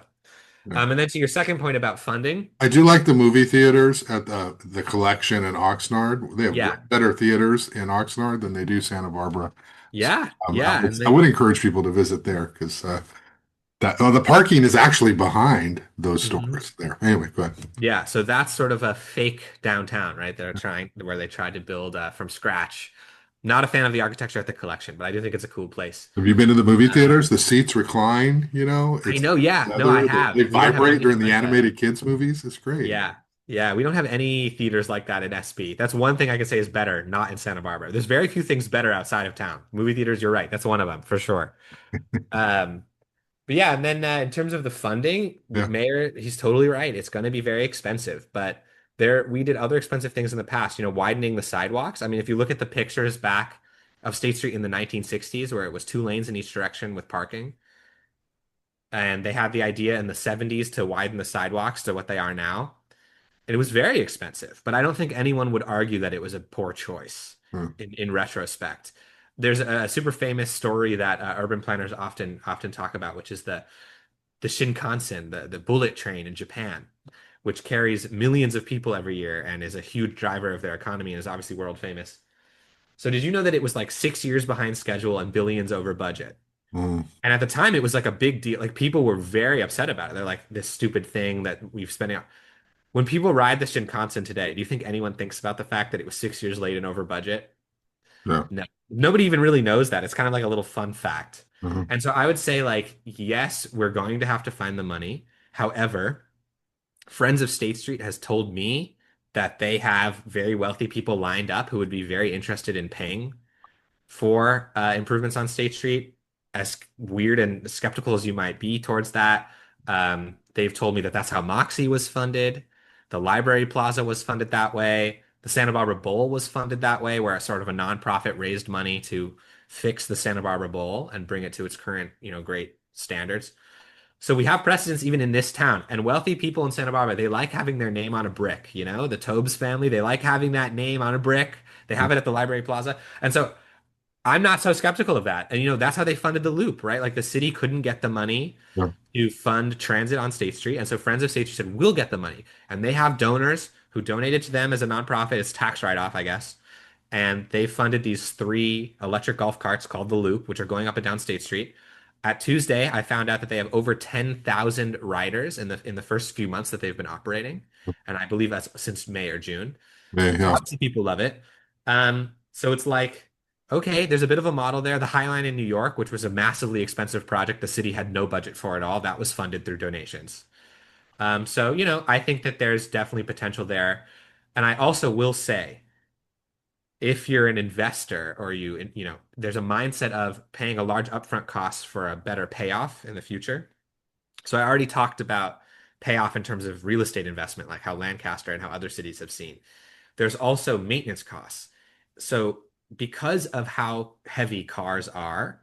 Yeah. and then to your second point about funding, I do like the movie theaters at the Collection in Oxnard. They have way yeah, better theaters in Oxnard than they do Santa Barbara. So, yeah, yeah. And I would encourage people to visit there because the parking is actually behind those Mhm. stores there. Anyway, go ahead. Yeah, so that's sort of a fake downtown, right? Where they tried to build from scratch. Not a fan of the architecture at the Collection, but I do think it's a cool place. Have you been to the movie Uh, theaters? The seats recline, I it's know, yeah. No, I leather. They have. We don't have vibrate during anything the like that. animated kids movies. It's great. Yeah. Yeah, we don't have any theaters like that in SB. That's one thing I can say is better, not in Santa Barbara. There's very few things better outside of town. Movie theaters, you're right. That's one of them for sure. Um, but yeah, and then in terms of the funding, Yeah. Mayor, he's totally right. It's going to be very expensive, but we did other expensive things in the past, widening the sidewalks. I mean, if you look at the pictures back of State Street in the 1960s, where it was 2 lanes in each direction with parking, and they had the idea in the 70s to widen the sidewalks to what they are now. and it was very expensive. But I don't think anyone would argue that it was a poor choice Hmm. in retrospect. There's a super famous story that urban planners often talk about, which is the Shinkansen, the bullet train in Japan, which carries millions of people every year and is a huge driver of their economy and is obviously world famous. So did you know that it was like 6 years behind schedule and billions over budget? Hmm. And at the time, it was like a big deal. Like people were very upset about it. They're like, this stupid thing that we've spent. When people ride the Shinkansen today, do you think anyone thinks about the fact that it was 6 years late and over budget? Yeah. No, nobody even really knows that. It's kind of like a little fun fact. Mhm. And so I would say, like, yes, we're going to have to find the money. However, Friends of State Street has told me that they have very wealthy people lined up who would be very interested in paying for improvements on State Street. As weird and skeptical as you might be towards that, they've told me that that's how Moxie was funded. The Library Plaza was funded that way. The Santa Barbara Bowl was funded that way, where a sort of a nonprofit raised money to fix the Santa Barbara Bowl and bring it to its current, great standards. So we have precedents even in this town. And wealthy people in Santa Barbara, they like having their name on a brick. The Tobes family, they like having that name on a brick. They have it at the Library Plaza. And so I'm not so skeptical of that. And that's how they funded the loop, right? Like the city couldn't get the money Yeah. to fund transit on State Street. And so Friends of State Street said, we'll get the money. And they have donors who donated to them as a nonprofit. It's tax write-off, I guess. And they funded these 3 electric golf carts called the Loop, which are going up and down State Street. At Tuesday, I found out that they have over 10,000 riders in the first few months that they've been operating. And I believe that's since May or June. Yeah. So Yeah. obviously people love it. So it's like, okay, there's a bit of a model there. The High Line in New York, which was a massively expensive project, the city had no budget for at all. That was funded through donations. So, I think that there's definitely potential there. And I also will say, if you're an investor or there's a mindset of paying a large upfront cost for a better payoff in the future. So I already talked about payoff in terms of real estate investment, like how Lancaster and how other cities have seen. There's also maintenance costs. So because of how heavy cars are,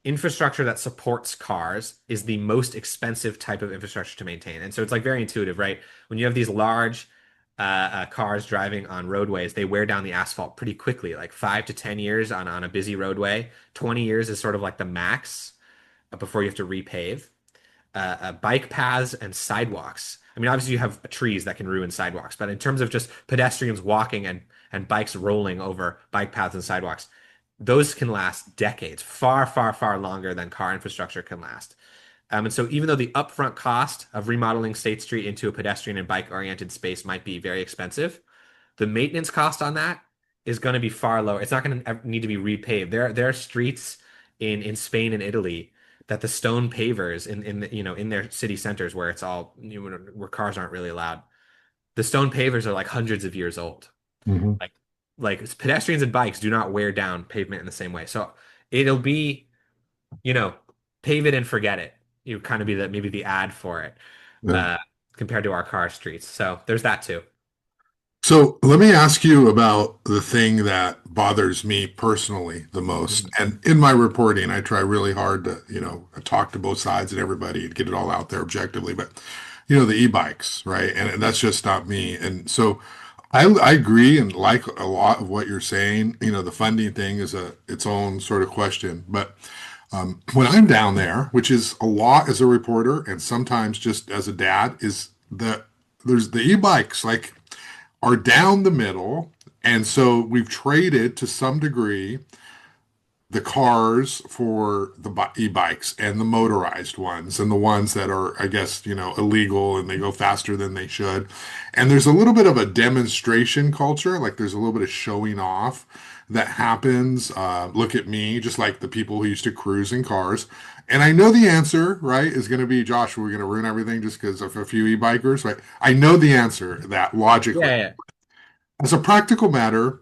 infrastructure that supports cars is the most expensive type of infrastructure to maintain. And so it's like very intuitive, right? When you have these large cars driving on roadways, they wear down the asphalt pretty quickly, like 5 to 10 years on a busy roadway. 20 years is sort of like the max before you have to repave. Bike paths and sidewalks. I mean, obviously you have trees that can ruin sidewalks, but in terms of just pedestrians walking and bikes rolling over bike paths and sidewalks, those can last decades, far, far, far longer than car infrastructure can last. And so even though the upfront cost of remodeling State Street into a pedestrian and bike-oriented space might be very expensive, the maintenance cost on that is going to be far lower. It's not going to need to be repaved. There are streets in Spain and Italy that the stone pavers in their city centers where it's all where cars aren't really allowed. The stone pavers are like hundreds of years old. Mhm. Like pedestrians and bikes do not wear down pavement in the same way. So it'll be, you know, pave it and forget it. You kind of be maybe the ad for it Yeah. uh, compared to our car streets. So there's that too. So let me ask you about the thing that bothers me personally the most. Mhm. And in my reporting, I try really hard to, talk to both sides and everybody and get it all out there objectively. But, the e-bikes, right? And that's just not me. And so I agree and like a lot of what you're saying. The funding thing is its own sort of question. But when I'm down there, which is a lot as a reporter and sometimes just as a dad, is there's the e-bikes like are down the middle. And so we've traded to some degree the cars for the e-bikes and the motorized ones and the ones that are, I guess, illegal and they go faster than they should. And there's a little bit of a demonstration culture, like there's a little bit of showing off that happens. Look at me, just like the people who used to cruise in cars. And I know the answer, right, is going to be, Josh, we're going to ruin everything just because of a few e-bikers, right? I know the answer that logically. Yeah, yeah, As a practical matter,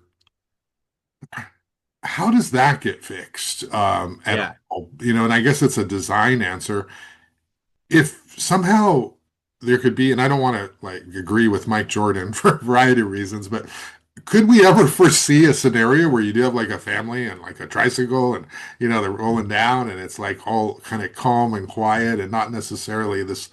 how does that get fixed at yeah. all? And I guess it's a design answer. If somehow there could be, and I don't want to like agree with Mike Jordan for a variety of reasons, but could we ever foresee a scenario where you do have like a family and like a tricycle and they're rolling down and it's like all kind of calm and quiet and not necessarily this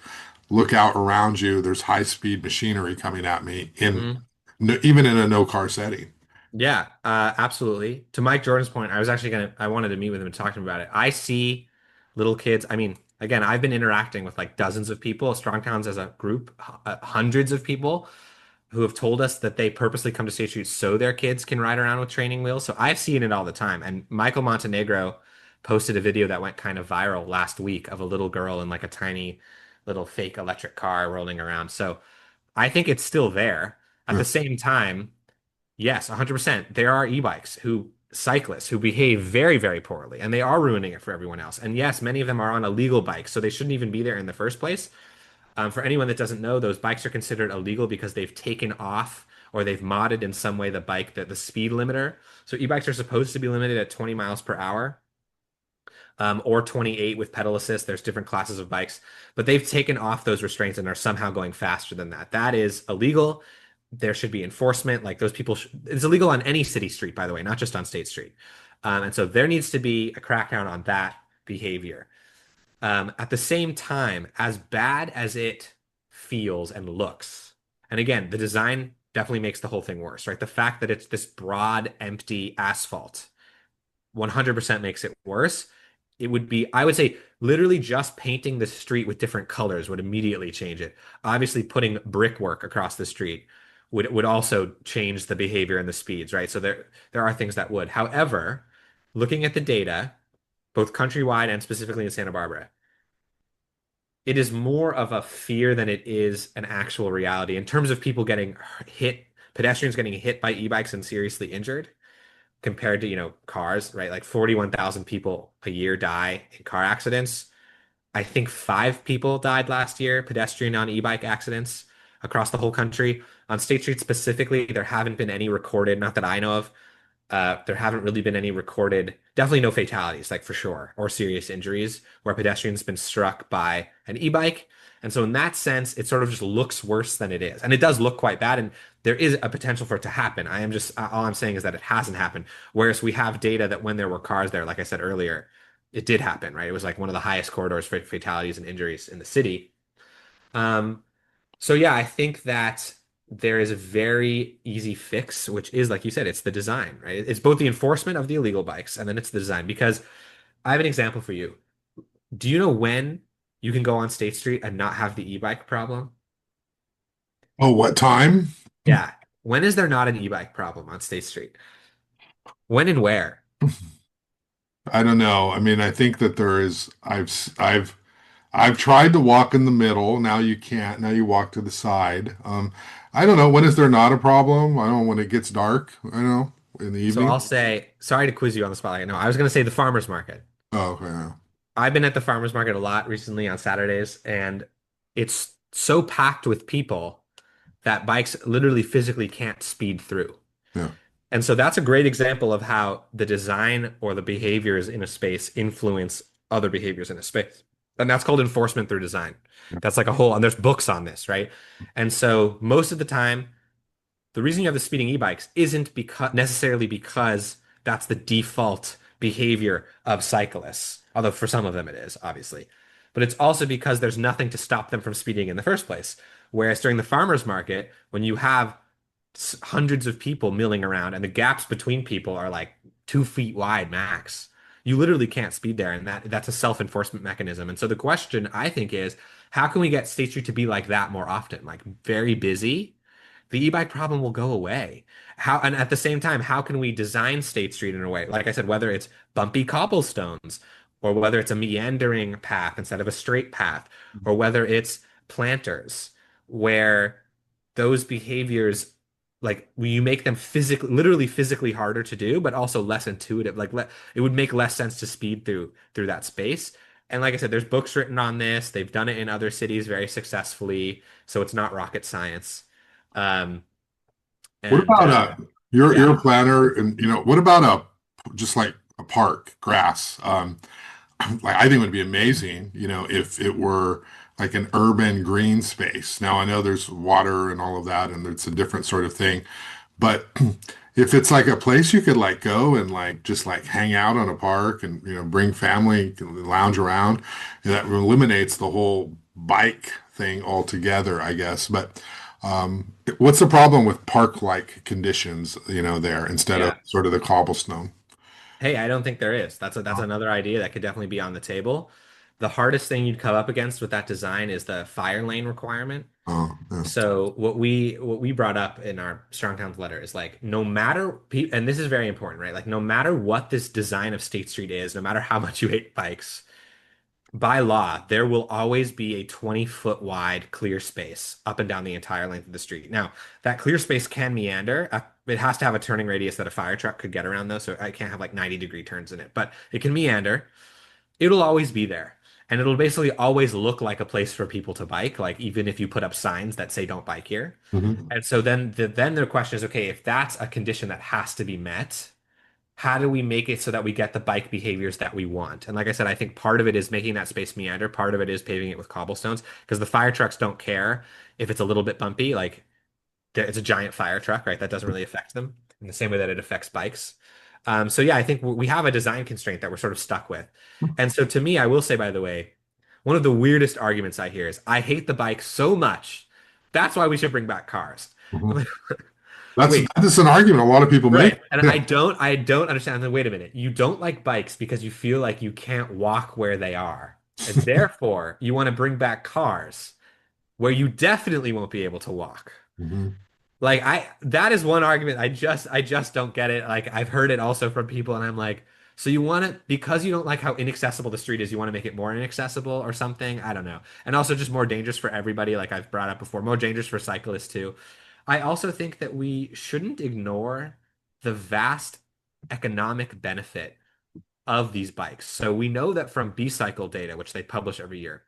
look out around you, there's high-speed machinery coming at me in Mhm. even in a no-car setting. Yeah, absolutely. To Mike Jordan's point, I wanted to meet with him and talk to him about it. I see little kids. I mean, again, I've been interacting with like dozens of people, Strong Towns as a group, hundreds of people who have told us that they purposely come to State Street so their kids can ride around with training wheels. So I've seen it all the time. And Michael Montenegro posted a video that went kind of viral last week of a little girl in like a tiny little fake electric car rolling around. So I think it's still there. At Yeah. the same time, yes, 100%. There are e-bikes cyclists who behave very, very poorly, and they are ruining it for everyone else. And yes, many of them are on illegal bikes, so they shouldn't even be there in the first place. For anyone that doesn't know, those bikes are considered illegal because they've taken off or they've modded in some way the bike that the speed limiter. So e-bikes are supposed to be limited at 20 miles per hour, or 28 with pedal assist. There's different classes of bikes, but they've taken off those restraints and are somehow going faster than that. That is illegal. There should be enforcement. Like those people, it's illegal on any city street, by the way, not just on State Street. And so there needs to be a crackdown on that behavior. At the same time, as bad as it feels and looks, and again, the design definitely makes the whole thing worse, right? The fact that it's this broad, empty asphalt 100% makes it worse. It would be, I would say, literally just painting the street with different colors would immediately change it. Obviously, putting brickwork across the street would also change the behavior and the speeds, right? So there are things that would. However, looking at the data, both countrywide and specifically in Santa Barbara, it is more of a fear than it is an actual reality in terms of people getting hit, pedestrians getting hit by e-bikes and seriously injured compared to, cars, right? Like 41,000 people a year die in car accidents. I think 5 people died last year, pedestrian on e-bike accidents across the whole country. On State Street specifically, there haven't been any recorded, not that I know of. There haven't really been any recorded, definitely no fatalities, like for sure, or serious injuries where pedestrians been struck by an e-bike. And so in that sense, it sort of just looks worse than it is. And it does look quite bad. And there is a potential for it to happen. All I'm saying is that it hasn't happened. Whereas we have data that when there were cars there, like I said earlier, it did happen, right? It was like one of the highest corridors for fatalities and injuries in the city. Um, so yeah, I think that there is a very easy fix, which is like you said, it's the design, right? It's both the enforcement of the illegal bikes and then it's the design. Because I have an example for you. Do you know when you can go on State Street and not have the e-bike problem? Oh, what time? Yeah. When is there not an e-bike problem on State Street? When and where? I don't know. I mean, I think that there is. I've tried to walk in the middle. Now you can't. Now you walk to the side. I don't know. When is there not a problem? I don't know when it gets dark. I don't know in the So I'll evening. say, sorry to quiz you on the spot. No, I was going to say the farmer's market. Oh, okay. I've been at the farmer's market a lot recently on Saturdays, and it's so packed with people that bikes literally physically can't speed through. Yeah. And so that's a great example of how the design or the behaviors in a space influence other behaviors in a space. And that's called enforcement through design. That's like a whole, and there's books on this, right? And so most of the time, the reason you have the speeding e-bikes isn't because necessarily because that's the default behavior of cyclists, although for some of them it is, obviously. But it's also because there's nothing to stop them from speeding in the first place. Whereas during the farmers market, when you have hundreds of people milling around and the gaps between people are like 2 feet wide max, you literally can't speed there. And that's a self-enforcement mechanism. And so the question I think is, how can we get State Street to be like that more often? Like very busy, the e-bike problem will go away. How, and at the same time, how can we design State Street in a way, like I said, whether it's bumpy cobblestones or whether it's a meandering path instead of a straight path, or whether it's planters, where those behaviors, like you make them physically, literally physically harder to do, but also less intuitive. It would make less sense to speed through that space. And like I said, there's books written on this. They've done it in other cities very successfully, so it's not rocket science. Um, What and about you're yeah, a planner, and what about just like a park, grass? Like I think it would be amazing, if it were like an urban green space. Now I know there's water and all of that, and it's a different sort of thing. But if it's like a place you could like go and like just like hang out on a park and bring family, lounge around, and that eliminates the whole bike thing altogether, I guess. But what's the problem with park-like conditions, there instead of Yeah. sort of the cobblestone? Hey, I don't think there is. That's another idea that could definitely be on the table. The hardest thing you'd come up against with that design is the fire lane requirement. Oh, yeah. So what we brought up in our Strong Towns letter is like no matter and this is very important, right? Like no matter what this design of State Street is, no matter how much you hate bikes, by law, there will always be a 20-foot wide clear space up and down the entire length of the street. Now, that clear space can meander. It has to have a turning radius that a fire truck could get around though, so I can't have like 90-degree turns in it, but it can meander. It'll always be there. And it'll basically always look like a place for people to bike, like even if you put up signs that say don't bike here. Mhm. And so then the question is, okay, if that's a condition that has to be met, how do we make it so that we get the bike behaviors that we want? And like I said, I think part of it is making that space meander. Part of it is paving it with cobblestones because the fire trucks don't care if it's a little bit bumpy. Like it's a giant fire truck, right? That doesn't really affect them in the same way that it affects bikes. So yeah, I think we have a design constraint that we're sort of stuck with. And so to me, I will say, by the way, one of the weirdest arguments I hear is, I hate the bike so much. That's why we should bring back cars. I'm Mhm. like, That's wait, that's an argument a lot of people make. right. And Yeah. I don't understand. Then wait a minute. You don't like bikes because you feel like you can't walk where they are. And therefore, you want to bring back cars where you definitely won't be able to walk. Mhm. Like that is one argument I just don't get it. Like I've heard it also from people and I'm like, so you want it because you don't like how inaccessible the street is, you want to make it more inaccessible or something? I don't know. And also just more dangerous for everybody, like I've brought up before, more dangerous for cyclists too. I also think that we shouldn't ignore the vast economic benefit of these bikes. So we know that from B-cycle data, which they publish every year,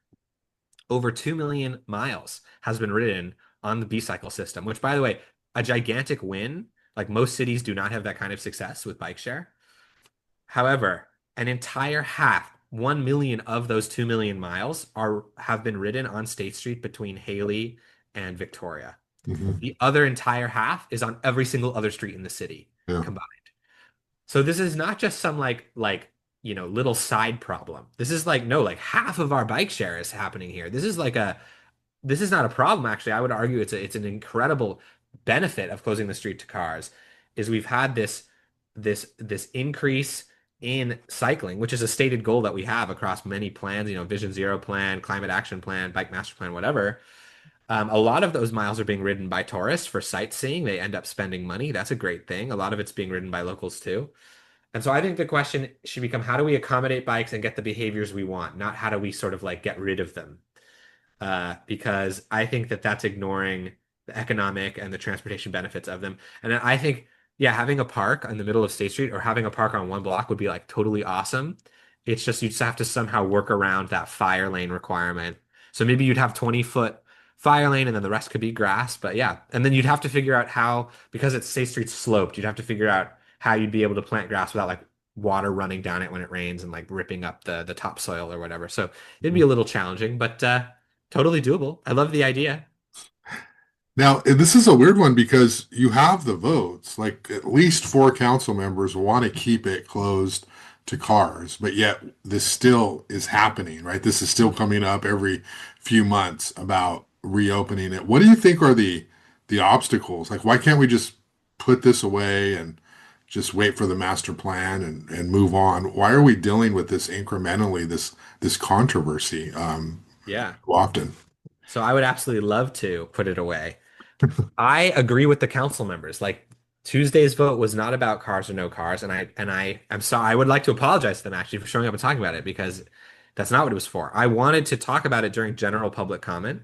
over 2 million miles has been ridden on the B-cycle system, which, by the way, a gigantic win. Like most cities do not have that kind of success with bike share. However, an entire half, 1 million of those 2 million miles have been ridden on State Street between Haley and Victoria. Mhm. The other entire half is on every single other street in the city Yeah. combined. So this is not just some little side problem. This is like no, like half of our bike share is happening here. This is not a problem, actually. I would argue it's an incredible benefit of closing the street to cars, is we've had this increase in cycling, which is a stated goal that we have across many plans, Vision Zero plan, climate action plan, bike master plan, whatever. A lot of those miles are being ridden by tourists for sightseeing. They end up spending money. That's a great thing. A lot of it's being ridden by locals too. And so I think the question should become, how do we accommodate bikes and get the behaviors we want, not how do we sort of like get rid of them? Because I think that that's ignoring the economic and the transportation benefits of them. And I think, yeah, having a park in the middle of State Street or having a park on one block would be like totally awesome. It's just you just have to somehow work around that fire lane requirement. So maybe you'd have 20-foot fire lane and then the rest could be grass. But yeah, and then you'd have to figure out how, because it's State Street sloped, you'd have to figure out how you'd be able to plant grass without like water running down it when it rains and like ripping up the topsoil or whatever. So it'd be a little challenging, but totally doable. I love the idea. Now, this is a weird one because you have the votes. Like at least four council members want to keep it closed to cars, but yet this still is happening, right? This is still coming up every few months about reopening it. What do you think are the obstacles? Like, why can't we just put this away and just wait for the master plan and move on? Why are we dealing with this incrementally, this controversy Yeah. so often? So I would absolutely love to put it away. I agree with the council members. Like Tuesday's vote was not about cars or no cars, and I'm sorry. I would like to apologize to them actually for showing up and talking about it because that's not what it was for. I wanted to talk about it during general public comment,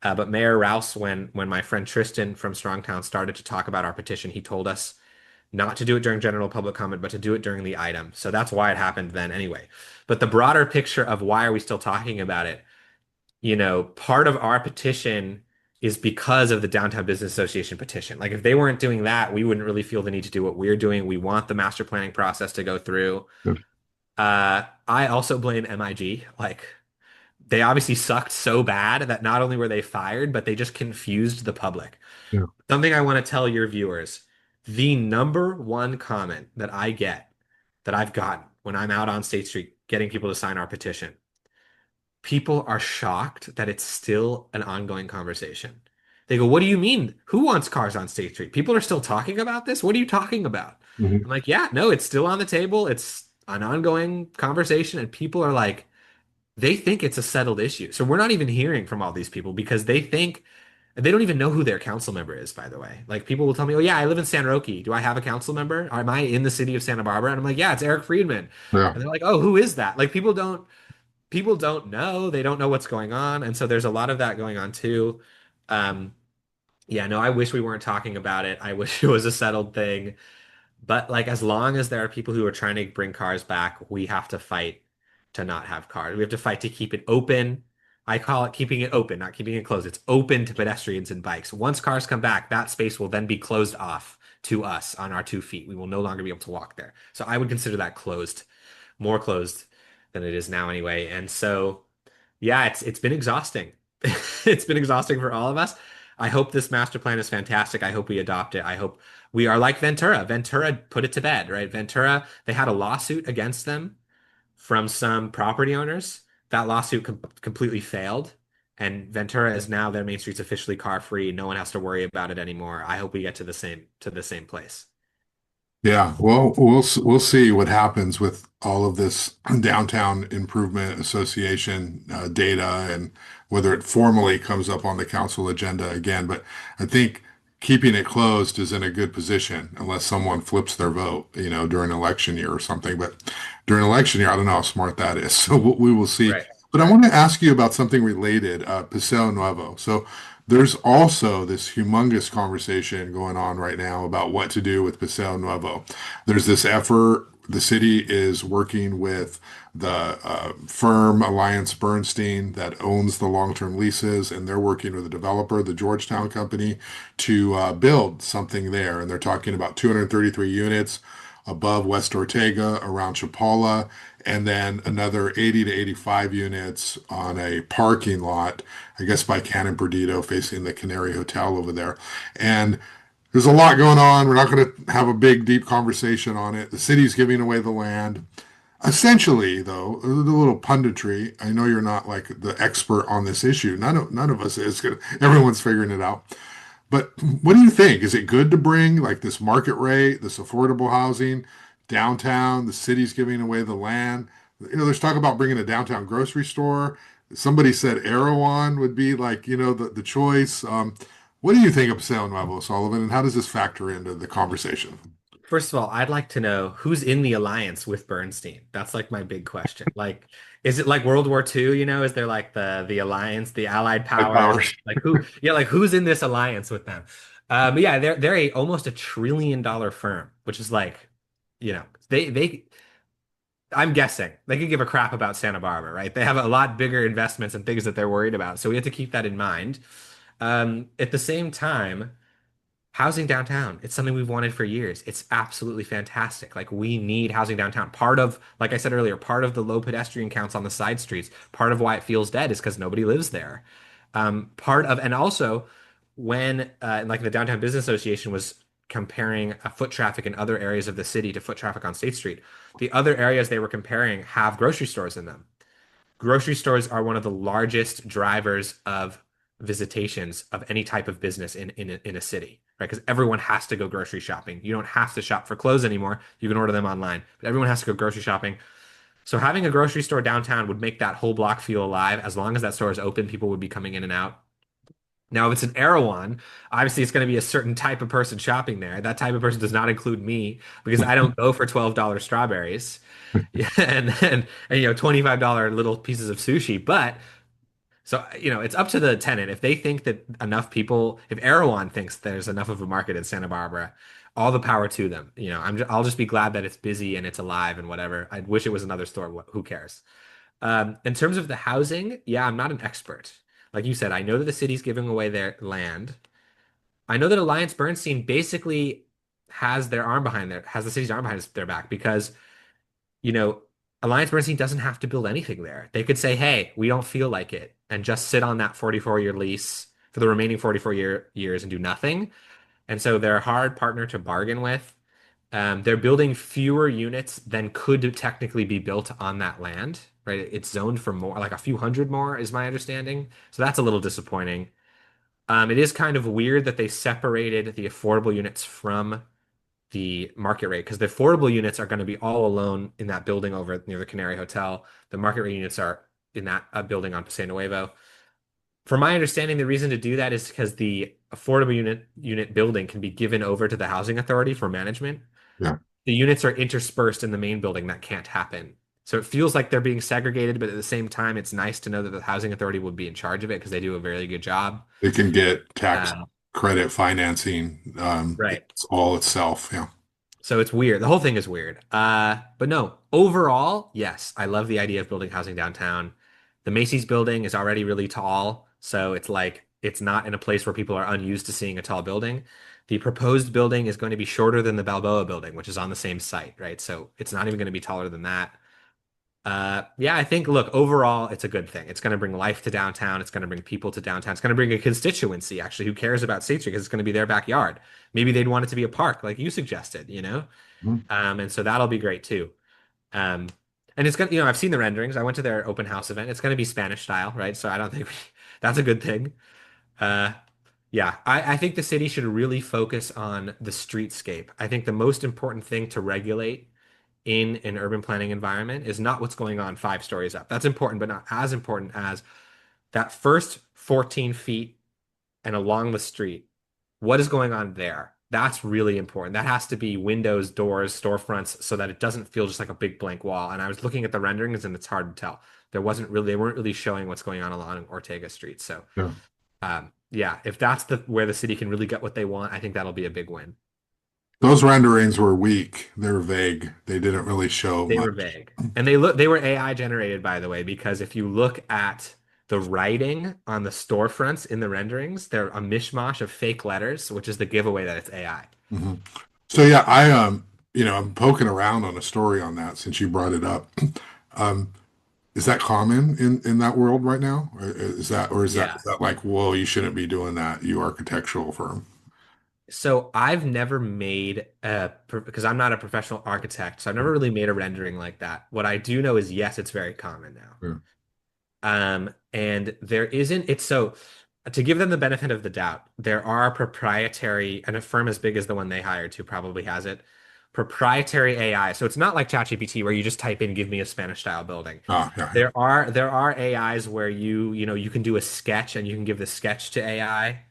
but Mayor Rouse, when my friend Tristan from Strongtown started to talk about our petition, he told us not to do it during general public comment, but to do it during the item. So that's why it happened then anyway. But the broader picture of why are we still talking about it, part of our petition is because of the Downtown Business Association petition. Like if they weren't doing that, we wouldn't really feel the need to do what we're doing. We want the master planning process to go through. Yeah. I also blame MIG. Like they obviously sucked so bad that not only were they fired, but they just confused the public. Yeah. Something I want to tell your viewers, the number one comment that I get, that I've gotten when I'm out on State Street getting people to sign our petition, people are shocked that it's still an ongoing conversation. They go, "What do you mean? Who wants cars on State Street? People are still talking about this? What are you talking about?" I'm Mhm. like, "Yeah, no, it's still on the table. It's an ongoing conversation." And people are like, they think it's a settled issue. So we're not even hearing from all these people because they think they don't even know who their council member is, by the way. Like people will tell me, "Oh yeah, I live in San Roque. Do I have a council member? Am I in the city of Santa Barbara?" And I'm like, "Yeah, it's Eric Friedman." Yeah. And they're like, "Oh, who is that?" Like people don't know. They don't know what's going on. And so there's a lot of that going on too. Um, yeah, no, I wish we weren't talking about it. I wish it was a settled thing. But like as long as there are people who are trying to bring cars back, we have to fight to not have cars. We have to fight to keep it open. I call it keeping it open, not keeping it closed. It's open to pedestrians and bikes. Once cars come back, that space will then be closed off to us on our 2 feet. We will no longer be able to walk there. So I would consider that closed, more closed than it is now anyway. And so yeah, it's been exhausting. It's been exhausting for all of us. I hope this master plan is fantastic. I hope we adopt it. I hope we are like Ventura. Ventura put it to bed, right? Ventura, they had a lawsuit against them from some property owners. That lawsuit completely failed, and Ventura is now their main street's officially car free. No one has to worry about it anymore. I hope we get to the same place. Yeah, well, we'll see what happens with all of this Downtown Improvement Association data and whether it formally comes up on the council agenda again. But I think keeping it closed is in a good position unless someone flips their vote, during election year or something. But during election year, I don't know how smart that is. So we will see. Right. But I want to ask you about something related, Paseo Nuevo. So there's also this humongous conversation going on right now about what to do with Paseo Nuevo. There's this effort. The city is working with the firm Alliance Bernstein that owns the long-term leases, and they're working with a developer, the Georgetown Company, to build something there. And they're talking about 233 units above West Ortega around Chapala, and then another 80 to 85 units on a parking lot, I guess by Canon Perdido facing the Canary Hotel over there. And there's a lot going on. We're not going to have a big, deep conversation on it. The city's giving away the land. Essentially, though, the little punditry, I know you're not like the expert on this issue. None of us is. Everyone's figuring it out. But what do you think? Is it good to bring like this market rate, this affordable housing downtown? The city's giving away the land. There's talk about bringing a downtown grocery store. Somebody said Erewhon would be like, the choice. What do you think of Paseo Nuevo, Sullivan, and how does this factor into the conversation? First of all, I'd like to know who's in the alliance with Bernstein. That's like my big question. Like, is it like World War II, Is there like the alliance, the allied Like powers? powers. Like who, yeah, like who's in this alliance with them? But yeah, they're almost $1 trillion firm, which is like, they I'm guessing they could give a crap about Santa Barbara, right? They have a lot bigger investments and things that they're worried about. So we have to keep that in mind. At the same time, housing downtown, it's something we've wanted for years. It's absolutely fantastic. Like we need housing downtown. Part of, like I said earlier, part of the low pedestrian counts on the side streets, part of why it feels dead is because nobody lives there. And also when, like the Downtown Business Association was comparing foot traffic in other areas of the city to foot traffic on State Street, the other areas they were comparing have grocery stores in them. Grocery stores are one of the largest drivers of visitations of any type of business in a city, right? Because everyone has to go grocery shopping. You don't have to shop for clothes anymore. You can order them online, but everyone has to go grocery shopping. So having a grocery store downtown would make that whole block feel alive. As long as that store is open, people would be coming in and out. Now, if it's an Erewhon, obviously it's going to be a certain type of person shopping there. That type of person does not include me because I don't go for $12 strawberries. Yeah, and $25 little pieces of sushi. But so it's up to the tenant. If they think that enough people, if Erewhon thinks there's enough of a market in Santa Barbara, all the power to them. I'll just be glad that it's busy and it's alive and whatever. I wish it was another store. Who cares? In terms of the housing, yeah, I'm not an expert. Like you said, I know that the city's giving away their land. I know that Alliance Bernstein basically has the city's arm behind their back because you know, Alliance Bernstein doesn't have to build anything there. They could say, "Hey, we don't feel like it," and just sit on that 44-year lease for the remaining 44 years and do nothing. And so they're a hard partner to bargain with. They're building fewer units than could technically be built on that land. right? It's zoned for more, like a few hundred more, is my understanding. So that's a little disappointing. It is kind of weird that they separated the affordable units from the market rate because the affordable units are going to be all alone in that building over near the Canary Hotel. The market rate units are in that building on Paseo Nuevo. From my understanding, the reason to do that is because the affordable unit building can be given over to the housing authority for management. Yeah. The units are interspersed in the main building. That can't happen. So it feels like they're being segregated, but at the same time, it's nice to know that the housing authority would be in charge of it because they do a very good job. They can get tax Uh, credit financing. right. It's all itself. Yeah. So it's weird. The whole thing is weird. But no, overall, yes, I love the idea of building housing downtown. The Macy's building is already really tall, so it's like it's not in a place where people are unused to seeing a tall building. The proposed building is going to be shorter than the Balboa building, which is on the same site, right? So it's not even going to be taller than that. Yeah, I think, look, overall, it's a good thing. It's going to bring life to downtown. It's going to bring people to downtown. It's going to bring a constituency, actually, who cares about State Street because it's going to be their backyard. Maybe they'd want it to be a park, like you suggested, you know? Mhm. And so that'll be great too. Um, and it's gonna, I've seen the renderings. I went to their open house event. It's gonna be Spanish style, right? So I don't think that's a good thing. Uh, yeah, I think the city should really focus on the streetscape. I think the most important thing to regulate in an urban planning environment is not what's going on 5 stories up. That's important, but not as important as that first 14 feet and along the street. What is going on there? That's really important. That has to be windows, doors, storefronts, so that it doesn't feel just like a big blank wall. And I was looking at the renderings, and it's hard to tell. They weren't really showing what's going on along Ortega Street. So, Yeah. yeah, if that's the where the city can really get what they want, I think that'll be a big win. Those renderings were weak. They're vague. They didn't really show They were much. vague, and they were AI generated, by the way, because if you look at the writing on the storefronts in the renderings, they're a mishmash of fake letters, which is the giveaway that it's AI. Mhm. So yeah, I'm poking around on a story on that since you brought it up. Um, is that common in that world right now? Or is Yeah. that like, whoa, you shouldn't be doing that, you architectural firm? So I've never made because I'm not a professional architect, so I've never really made a rendering like that. What I do know is yes, it's very common now. Yeah. And there isn't it's so to give them the benefit of the doubt, there are proprietary, and a firm as big as the one they hired to probably has it, proprietary AI. So it's not like ChatGPT where you just type in give me a Spanish style building. Ah, yeah, yeah. There are AIs where you can do a sketch and you can give the sketch to AI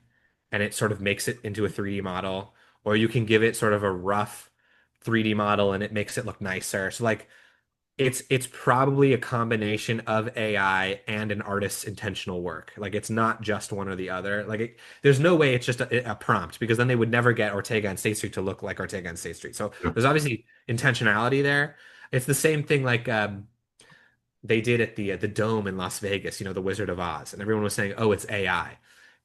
and it sort of makes it into a 3D model, or you can give it sort of a rough 3D model and it makes it look nicer. So like it's probably a combination of AI and an artist's intentional work. Like it's not just one or the other. There's no way it's just a prompt because then they would never get Ortega and State Street to look like Ortega and State Street. So Yeah. there's obviously intentionality there. It's the same thing like they did at the Dome in Las Vegas, the Wizard of Oz, and everyone was saying, "Oh, it's AI."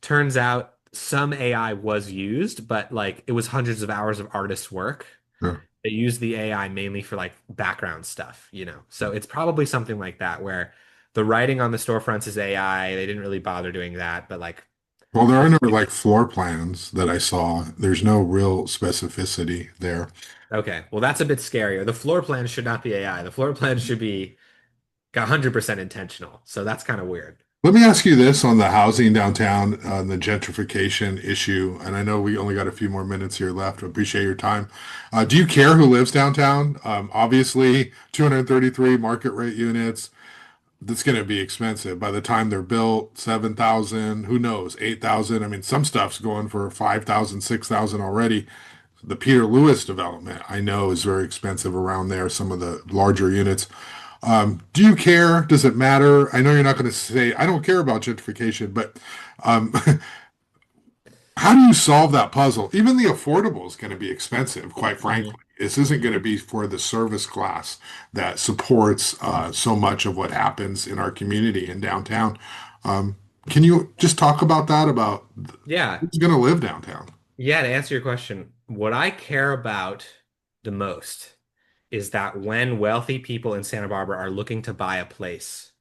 Turns out some AI was used, but like it was hundreds of hours of artist's work. Yeah. They use the AI mainly for like background stuff. So it's probably something like that where the writing on the storefronts is AI. They didn't really bother doing that, but like, Well, there are no like floor plans that I saw. There's no real specificity there. okay, well, that's a bit scarier. The floor plan should not be AI. The floor plan should be 100% intentional. So that's kind of weird. Let me ask you this on the housing downtown, the gentrification issue, and I know we only got a few more minutes here left. I appreciate your time. Do you care who lives downtown? Obviously, 233 market rate units. That's going to be expensive. By the time they're built, 7,000, who knows, 8,000. I mean, some stuff's going for 5,000, 6,000 already. The Peter Lewis development, I know, is very expensive around there, some of the larger units. Do you care? Does it matter? I know you're not going to say, I don't care about gentrification, but um, how do you solve that puzzle? Even the affordable is going to be expensive, quite frankly. Mhm. This isn't going to be for the service class that supports so much of what happens in our community in downtown. Um, can you just talk about that, about Yeah. who's going to live downtown? Yeah, to answer your question, what I care about the most is that when wealthy people in Santa Barbara are looking to buy a place,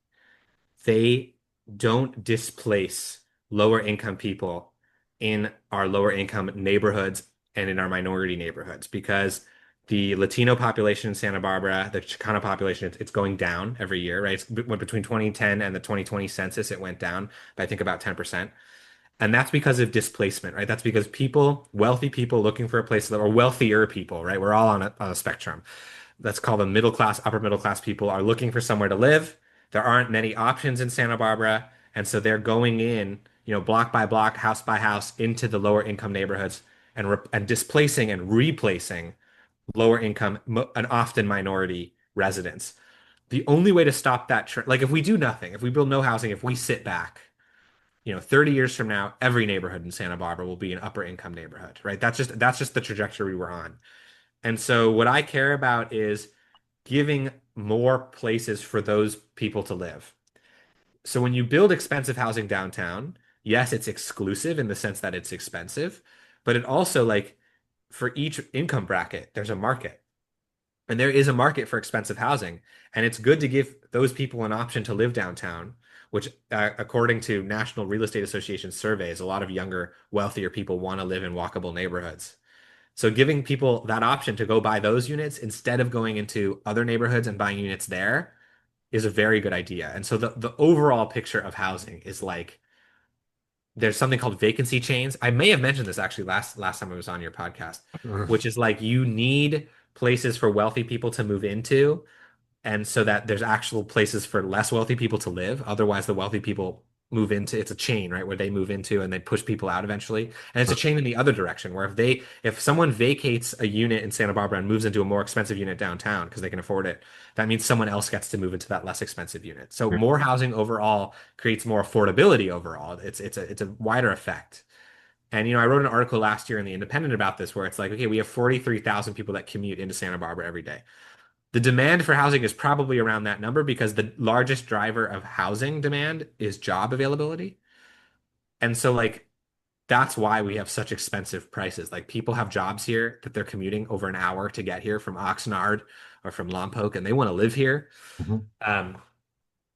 they don't displace lower income people in our lower income neighborhoods and in our minority neighborhoods because The Latino population in Santa Barbara, the Chicano population, it's going down every year, right? Went between 2010 and the 2020 census, it went down by I think about 10%. And that's because of displacement, right? That's because people, wealthy people looking for a place to live, or wealthier people, right? We're all on a spectrum. Let's call them middle class, upper middle class people are looking for somewhere to live. There aren't many options in Santa Barbara. And so they're going in, block by block, house by house into the lower income neighborhoods and displacing and replacing lower income and often minority residents. The only way to stop that trend, like if we do nothing, if we build no housing, if we sit back, 30 years from now, every neighborhood in Santa Barbara will be an upper income neighborhood, right? That's just the trajectory we're on. And so what I care about is giving more places for those people to live. So when you build expensive housing downtown, yes, it's exclusive in the sense that it's expensive, but it also like for each income bracket, there's a market. And there is a market for expensive housing. And it's good to give those people an option to live downtown, which, according to National Real Estate Association surveys, a lot of younger, wealthier people want to live in walkable neighborhoods. So giving people that option to go buy those units instead of going into other neighborhoods and buying units there is a very good idea. And so the overall picture of housing is like there's something called vacancy chains. I may have mentioned this actually last time I was on your podcast, Uh, which is like you need places for wealthy people to move into and so that there's actual places for less wealthy people to live. Otherwise, the wealthy people move into it's a chain, right, where they move into and they push people out eventually. And it's a chain in the other direction, where if someone vacates a unit in Santa Barbara and moves into a more expensive unit downtown because they can afford it, that means someone else gets to move into that less expensive unit. So more housing overall creates more affordability overall. It's a wider effect. And I wrote an article last year in the Independent about this, where it's like, okay, we have 43,000 people that commute into Santa Barbara every day. The demand for housing is probably around that number because the largest driver of housing demand is job availability. And so like that's why we have such expensive prices. Like people have jobs here that they're commuting over an hour to get here from Oxnard or from Lompoc and they want to live here. mhm. Um,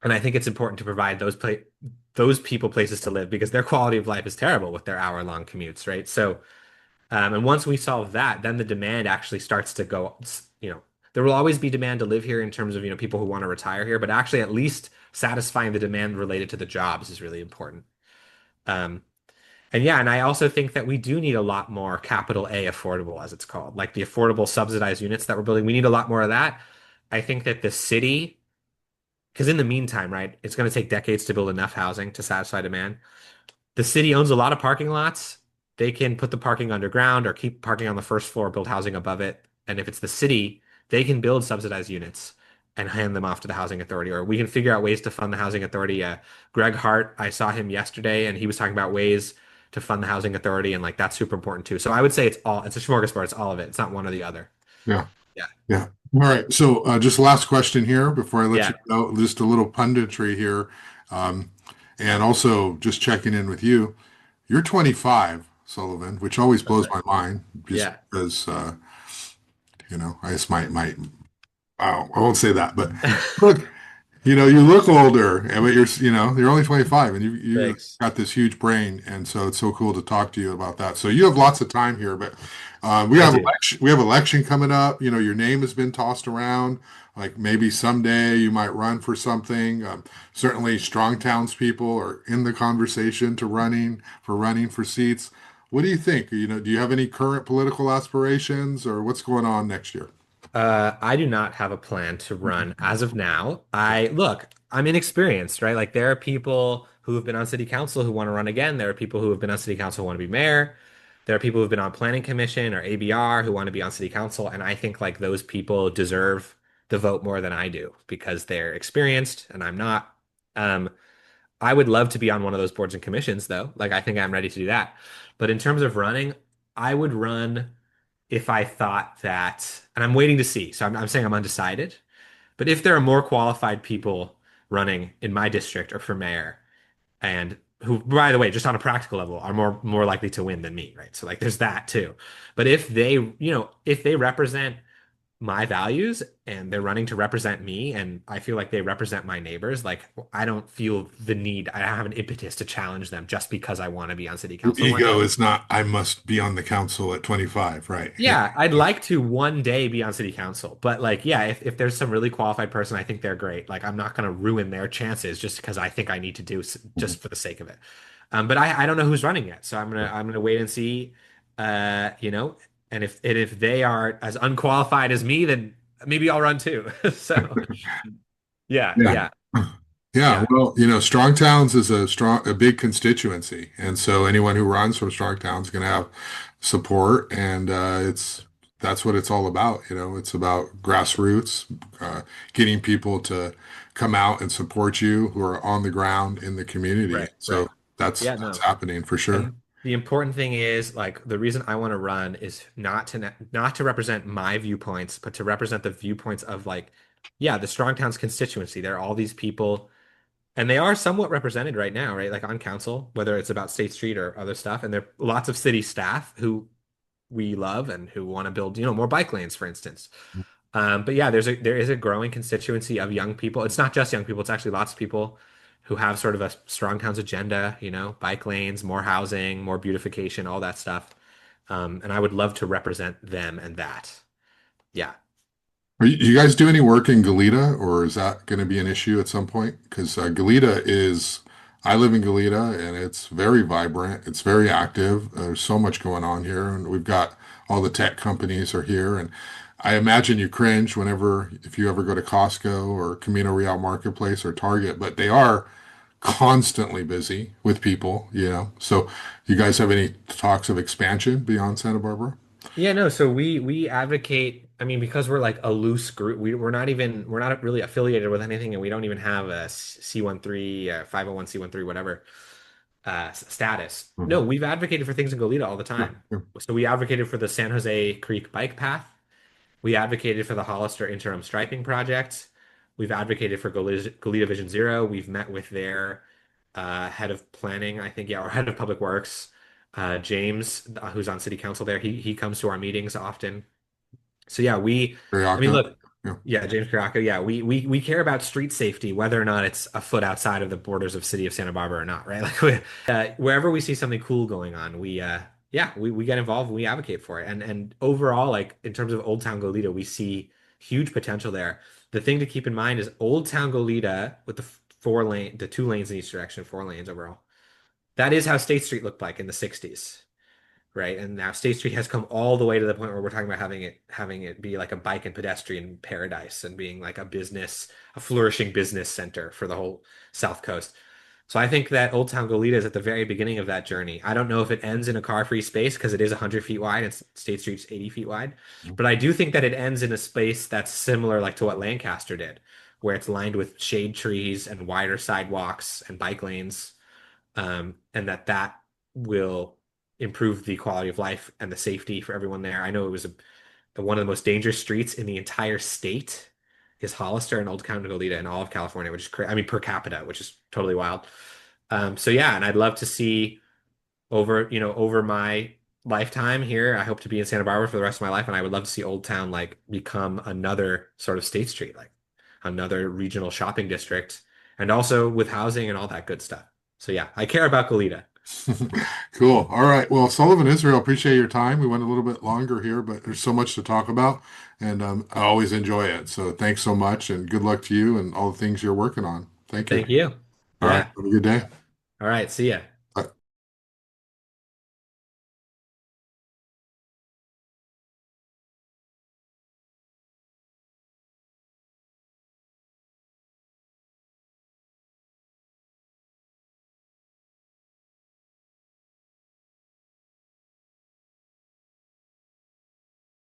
and I think it's important to provide those people places to live because their quality of life is terrible with their hour-long commutes, right? So and once we solve that, then the demand actually starts to go, there will always be demand to live here in terms of, people who want to retire here, but actually at least satisfying the demand related to the jobs is really important. Um, and yeah, and I also think that we do need a lot more capital A affordable, as it's called, like the affordable subsidized units that we're building. We need a lot more of that. I think that the city, because in the meantime, right, it's going to take decades to build enough housing to satisfy demand. The city owns a lot of parking lots. They can put the parking underground or keep parking on the first floor, build housing above it. And if it's the city, they can build subsidized units and hand them off to the housing authority, or we can figure out ways to fund the housing authority. Greg Hart, I saw him yesterday, and he was talking about ways to fund the housing authority, and like that's super important too. So I would say it's a smorgasbord. It's all of it. It's not one or the other. Yeah. Yeah. Yeah. All right. So just last question here before I let you Yeah. go. Just a little punditry here. Um, and also just checking in with you. You're 25, Sullivan, which always That's blows right. my mind just Yeah. because, I just might, I won't say that, but look, you look older, but you're only 25 and you Thanks. got this huge brain. And so it's so cool to talk to you about that. So you have lots of time here, but I do. we have election coming up. Your name has been tossed around. Like maybe someday you might run for something. Certainly strong townspeople are in the conversation to running for seats. What do you think? Do you have any current political aspirations or what's going on next year? I do not have a plan to run as of now. I'm inexperienced, right? Like there are people who have been on city council who want to run again. There are people who have been on city council who want to be mayor. There are people who have been on planning commission or ABR who want to be on city council. And I think like those people deserve the vote more than I do because they're experienced and I'm not. Um, I would love to be on one of those boards and commissions though. Like I think I'm ready to do that. But in terms of running, I would run if I thought that, and I'm waiting to see. So I'm saying I'm undecided. But if there are more qualified people running in my district or for mayor, and who, by the way, just on a practical level, are more likely to win than me, right? So like there's that too. But if they represent my values and they're running to represent me and I feel like they represent my neighbors, like I don't feel the need, I don't have an impetus to challenge them just because I want to be on city Your council one day. ego is not, I must be on the council at 25, right? Yeah. Yeah, I'd like to one day be on city council, but like, yeah, if there's some really qualified person, I think they're great. Like, I'm not going to ruin their chances just because I think I need to Mhm. just for the sake of it. But I don't know who's running yet, so I'm gonna wait and see. You know, and if they are as unqualified as me, then maybe I'll run too. So yeah, Yeah. yeah, Yeah, yeah, well, Strong Towns is a big constituency, and so anyone who runs from Strong Towns is going to have support, and that's what it's all about. It's about grassroots, getting people to come out and support you who are on the ground in the community. right, So right. that's Yeah, that's no. happening for sure. And the important thing is like the reason I want to run is not to represent my viewpoints, but to represent the viewpoints of like, yeah, the Strong Towns constituency. There are all these people, and they are somewhat represented right now, right? Like on council, whether it's about State Street or other stuff. And there are lots of city staff who we love and who want to build, more bike lanes, for instance. But yeah, there is a growing constituency of young people. It's not just young people, it's actually lots of people who have sort of a strong towns agenda, bike lanes, more housing, more beautification, all that stuff. And I would love to represent them and that. Yeah. You guys do any work in Goleta, or is that going to be an issue at some point? Because I live in Goleta, and it's very vibrant. It's very active. There's so much going on here, and we've got all the tech companies are here. And I imagine you cringe if you ever go to Costco or Camino Real Marketplace or Target, but they are constantly busy with people. So you guys have any talks of expansion beyond Santa Barbara? Yeah, no, so we advocate, I mean, because we're like a loose group, we're not really affiliated with anything and we don't even have a C13, 501c13, whatever, status. No, Mhm. we've advocated for things in Goleta all the Yeah, time. yeah. So we advocated for the San Jose Creek bike path. We advocated for the Hollister interim striping project. We've advocated for Goleta Vision Zero. We've met with their head of planning, I think, yeah, or head of public works, James, who's on city council there. He comes to our meetings often. So yeah, I mean, Carioca. look, Yeah. yeah, James Caracca, yeah, we care about street safety, whether or not it's a foot outside of the borders of city of Santa Barbara or not, right? Like wherever we see something cool going on, we get involved and we advocate for it. And overall, like in terms of Old Town Goleta, we see huge potential there. The thing to keep in mind is Old Town Goleta with the 2 lanes in each direction, 4 lanes overall. That is how State Street looked like in the 60s, right? And now State Street has come all the way to the point where we're talking about having it be like a bike and pedestrian paradise and being like a flourishing business center for the whole South Coast. So I think that Old Town Goleta is at the very beginning of that journey. I don't know if it ends in a car-free space because it is 100 feet wide and State Street's 80 feet wide, but I do think that it ends in a space that's similar like to what Lancaster did, where it's lined with shade trees and wider sidewalks and bike lanes, and that will improve the quality of life and the safety for everyone there. I know it was one of the most dangerous streets in the entire state is Hollister and Old Town Goleta in all of California, which is I mean per capita, which is totally wild. So yeah, and I'd love to see over my lifetime here. I hope to be in Santa Barbara for the rest of my life, and I would love to see Old Town like become another sort of State Street, like another regional shopping district, and also with housing and all that good stuff. So yeah, I care about Goleta. Cool. All right. Well, Sullivan Israel, appreciate your time. We went a little bit longer here, but there's so much to talk about, and I always enjoy it. So thanks so much, and good luck to you and all the things you're working on. Thank you. Thank you. All right. Yeah. Have a good day. All right. See ya.